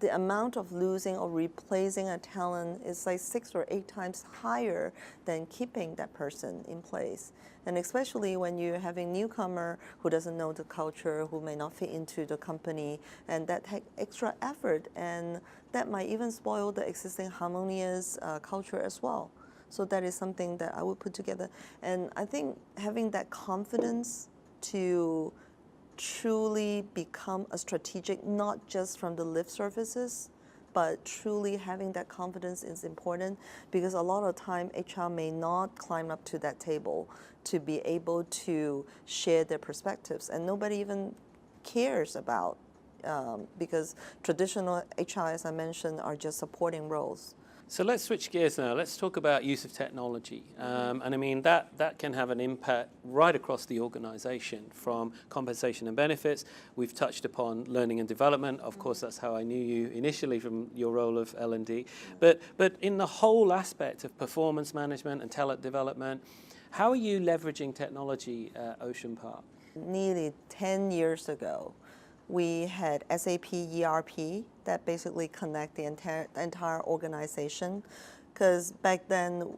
The amount of losing or replacing a talent is like 6 or 8 times higher than keeping that person in place. And especially when you're having a newcomer who doesn't know the culture, who may not fit into the company, and that takes extra effort, and that might even spoil the existing harmonious culture as well. So that is something that I would put together. And I think having that confidence to truly become a strategic, not just from the lip services, but truly having that confidence is important, because a lot of time HR may not climb up to that table to be able to share their perspectives, and nobody even cares about, because traditional HR, as I mentioned, are just supporting roles. So let's switch gears now. Let's talk about use of technology. And I mean, that can have an impact right across the organization, from compensation and benefits. We've touched upon learning and development. Of course, that's how I knew you initially from your role of L&D. But in the whole aspect of performance management and talent development, how are you leveraging technology at Ocean Park? Nearly 10 years ago, we had SAP ERP that basically connect the entire organization, because back then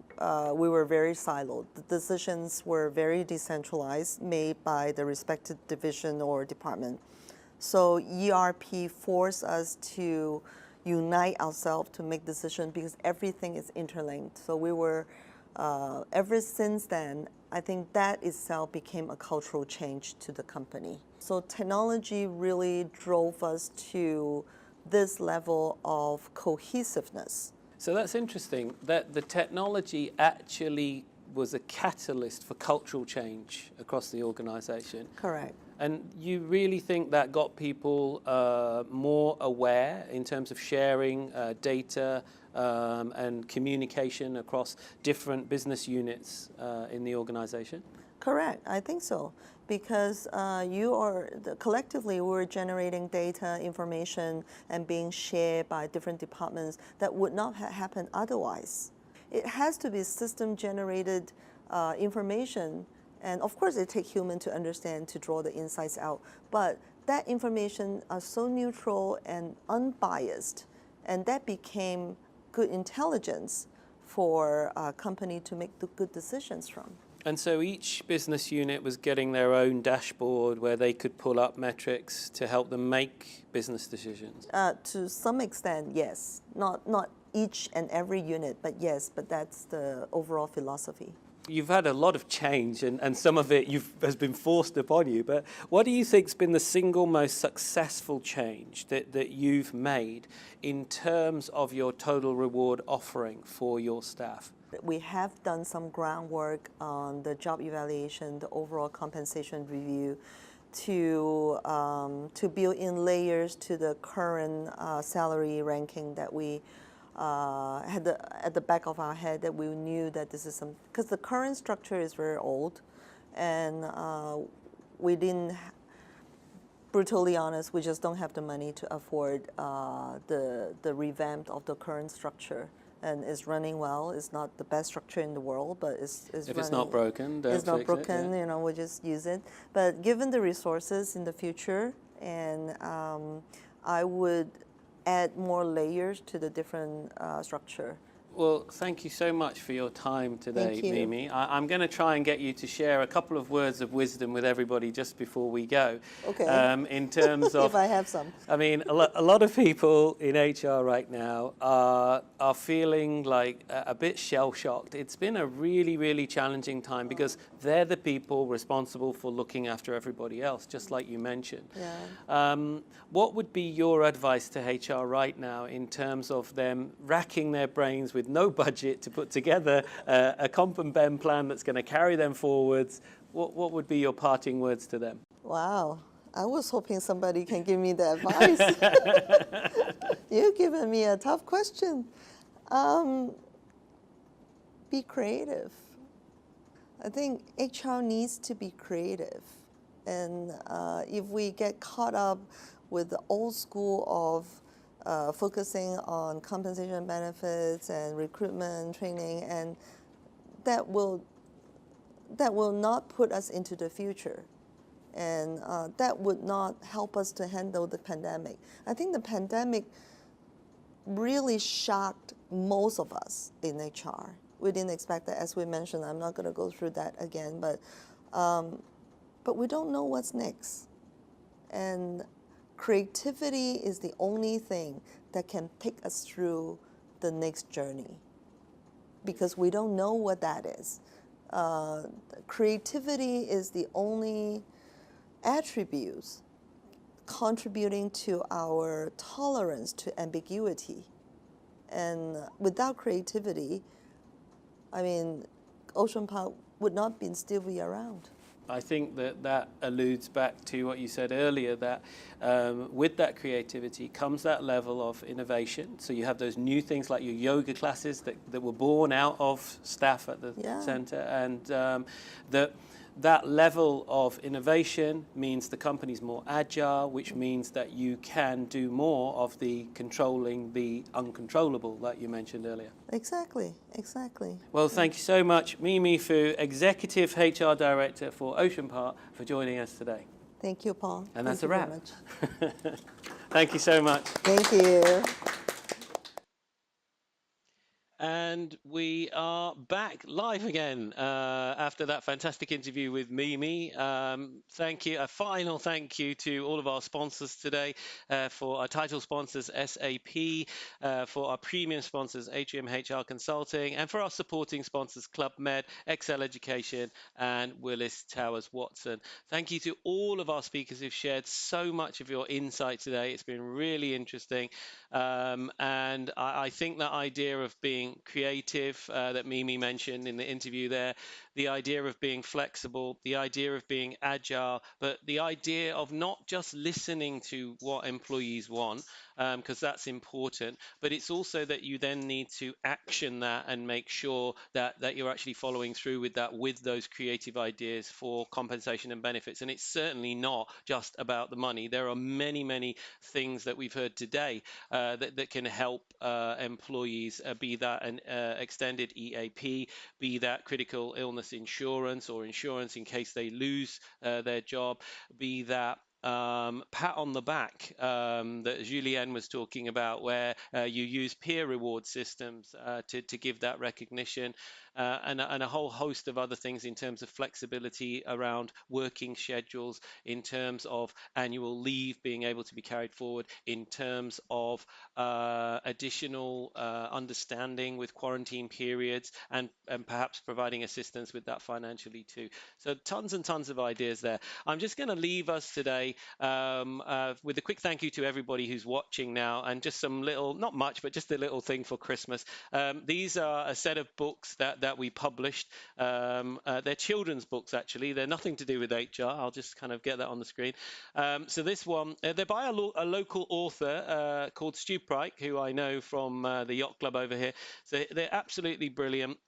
we were very siloed. The decisions were very decentralized, made by the respective division or department. So ERP forced us to unite ourselves to make decisions, because everything is interlinked. So we were, ever since then, I think that itself became a cultural change to the company. So technology really drove us to this level of cohesiveness. So that's interesting, that the technology actually was a catalyst for cultural change across the organization. Correct. And you really think that got people more aware in terms of sharing data and communication across different business units in the organization? Correct, I think so. Because collectively we're generating data, information, and being shared by different departments that would not have happened otherwise. It has to be system-generated information, and of course it takes human to understand, to draw the insights out. But that information are so neutral and unbiased, and that became good intelligence for a company to make the good decisions from. And so each business unit was getting their own dashboard where they could pull up metrics to help them make business decisions? To some extent, yes. Not each and every unit, but yes, but that's the overall philosophy. You've had a lot of change, and some of it has been forced upon you, but what do you think's been the single most successful change that you've made in terms of your total reward offering for your staff? We have done some groundwork on the job evaluation, the overall compensation review, to build in layers to the current salary ranking that we had at the back of our head, that we knew that this is some, because the current structure is very old, and we didn't, brutally honest, we just don't have the money to afford the revamp of the current structure. And it's running well. It's not the best structure in the world, but it's if running. It's not broken, don't it's not fix broken, it, yeah. You know, we'll just use it. But given the resources in the future, and I would add more layers to the different structure. Well, thank you so much for your time today, Thank you. Mimi. I'm going to try and get you to share a couple of words of wisdom with everybody just before we go. Okay. In terms of, if I have some. I mean, a lot of people in HR right now are feeling like a bit shell-shocked. It's been a really, really challenging time because they're the people responsible for looking after everybody else, just like you mentioned. Yeah. What would be your advice to HR right now in terms of them racking their brains with no budget to put together a comp and ben plan that's going to carry them forwards? What would be your parting words to them? Wow. I was hoping somebody can give me the advice. You've given me a tough question. Be creative. I think HR needs to be creative. And if we get caught up with the old school of focusing on compensation benefits and recruitment, training, and that will not put us into the future. And that would not help us to handle the pandemic. I think the pandemic really shocked most of us in HR. We didn't expect that, as we mentioned. I'm not going to go through that again, but we don't know what's next. And creativity is the only thing that can take us through the next journey, because we don't know what that is. Creativity is the only attributes contributing to our tolerance to ambiguity. And without creativity, I mean, Ocean Park would not still be around. I think that alludes back to what you said earlier, that with that creativity comes that level of innovation. So you have those new things like your yoga classes that were born out of staff at the center, and that level of innovation means the company's more agile, which means that you can do more of the controlling the uncontrollable, like you mentioned earlier. Exactly, exactly. Well, thank you so much, Mimi Fu, Executive HR Director for Ocean Park, for joining us today. Thank you, Paul. And that's a very wrap. much. Thank you so much. Thank you. And we are back live again after that fantastic interview with Mimi. Thank you. A final thank you to all of our sponsors today, for our title sponsors, SAP, for our premium sponsors, Atrium HR Consulting, and for our supporting sponsors, Club Med, Excel Education, and Willis Towers Watson. Thank you to all of our speakers who've shared so much of your insight today. It's been really interesting. And I think that idea of being creative that Mimi mentioned in the interview there, the idea of being flexible, the idea of being agile, but the idea of not just listening to what employees want, because that's important, but it's also that you then need to action that and make sure that you're actually following through with that, with those creative ideas for compensation and benefits. And it's certainly not just about the money. There are many, many things that we've heard today that can help employees, be that an extended EAP, be that critical illness insurance or insurance in case they lose their job, be that pat on the back that Julienne was talking about, where you use peer reward systems to give that recognition, and a whole host of other things in terms of flexibility around working schedules, in terms of annual leave being able to be carried forward, in terms of additional understanding with quarantine periods, and perhaps providing assistance with that financially too. So tons and tons of ideas there. I'm just going to leave us today with a quick thank you to everybody who's watching now, and just some little, not much, but just a little thing for Christmas. These are a set of books that we published. They're children's books, actually. They're nothing to do with HR. I'll just kind of get that on the screen. So this one, they're by a local author called Stu Pryke, who I know from the Yacht Club over here. So they're absolutely brilliant.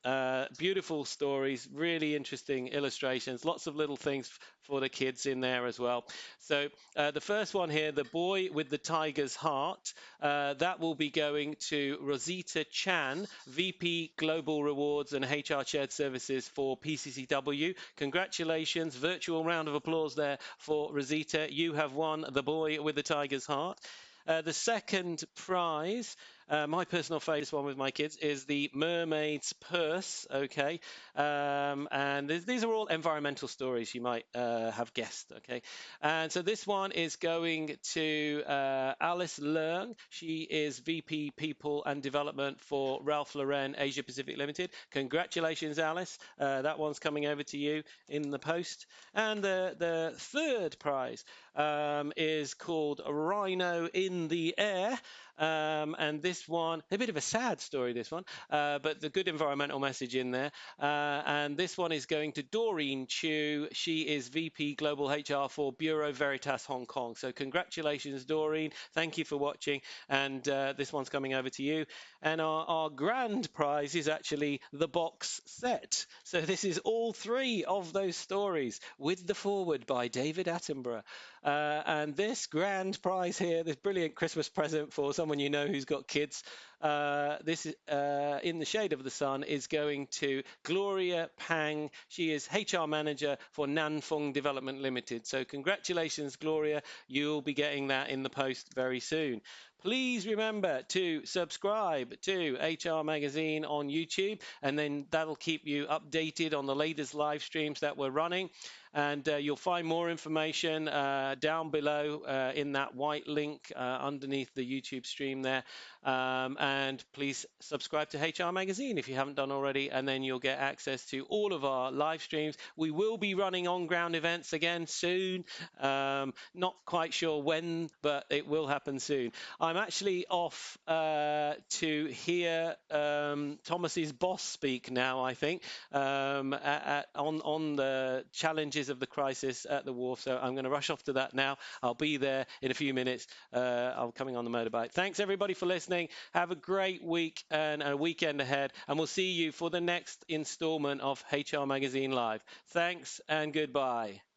Beautiful stories, really interesting illustrations, lots of little things for the kids in there as well. So the first one here, The Boy with the Tiger's Heart, that will be going to Rosita Chan, VP Global Rewards and HR Shared Services for PCCW. Congratulations, virtual round of applause there for Rosita. You have won The Boy with the Tiger's Heart. The second prize, my personal favorite one with my kids, is the Mermaid's Purse. Okay, and these are all environmental stories, you might have guessed. Okay, and so this one is going to Alice Leung. She is VP People and Development for Ralph Lauren Asia Pacific Limited. Congratulations, Alice. That one's coming over to you in the post. And the third prize is called Rhino in the Air. And this one, a bit of a sad story, this one, but the good environmental message in there. And this one is going to Doreen Chu. She is VP Global HR for Bureau Veritas Hong Kong. So congratulations, Doreen. Thank you for watching. And this one's coming over to you. And our grand prize is actually the box set. So this is all three of those stories with the foreword by David Attenborough. And this grand prize here, this brilliant Christmas present for someone you know who's got kids, this is In the Shade of the Sun, is going to Gloria Pang. She is HR Manager for Nanfeng Development Limited. So congratulations, Gloria. You'll be getting that in the post very soon. Please remember to subscribe to HR Magazine on YouTube, and then that'll keep you updated on the latest live streams that we're running. And you'll find more information down below in that white link underneath the YouTube stream there. And please subscribe to HR Magazine if you haven't done already, and then you'll get access to all of our live streams. We will be running on-ground events again soon. Not quite sure when, but it will happen soon. I'm actually off to hear Thomas's boss speak now, I think, on the challenges stages of the crisis at the wharf. So I'm going to rush off to that now. I'll be there in a few minutes. I'm coming on the motorbike. Thanks everybody for listening. Have a great week and a weekend ahead, and we'll see you for the next installment of HR Magazine Live. Thanks and goodbye.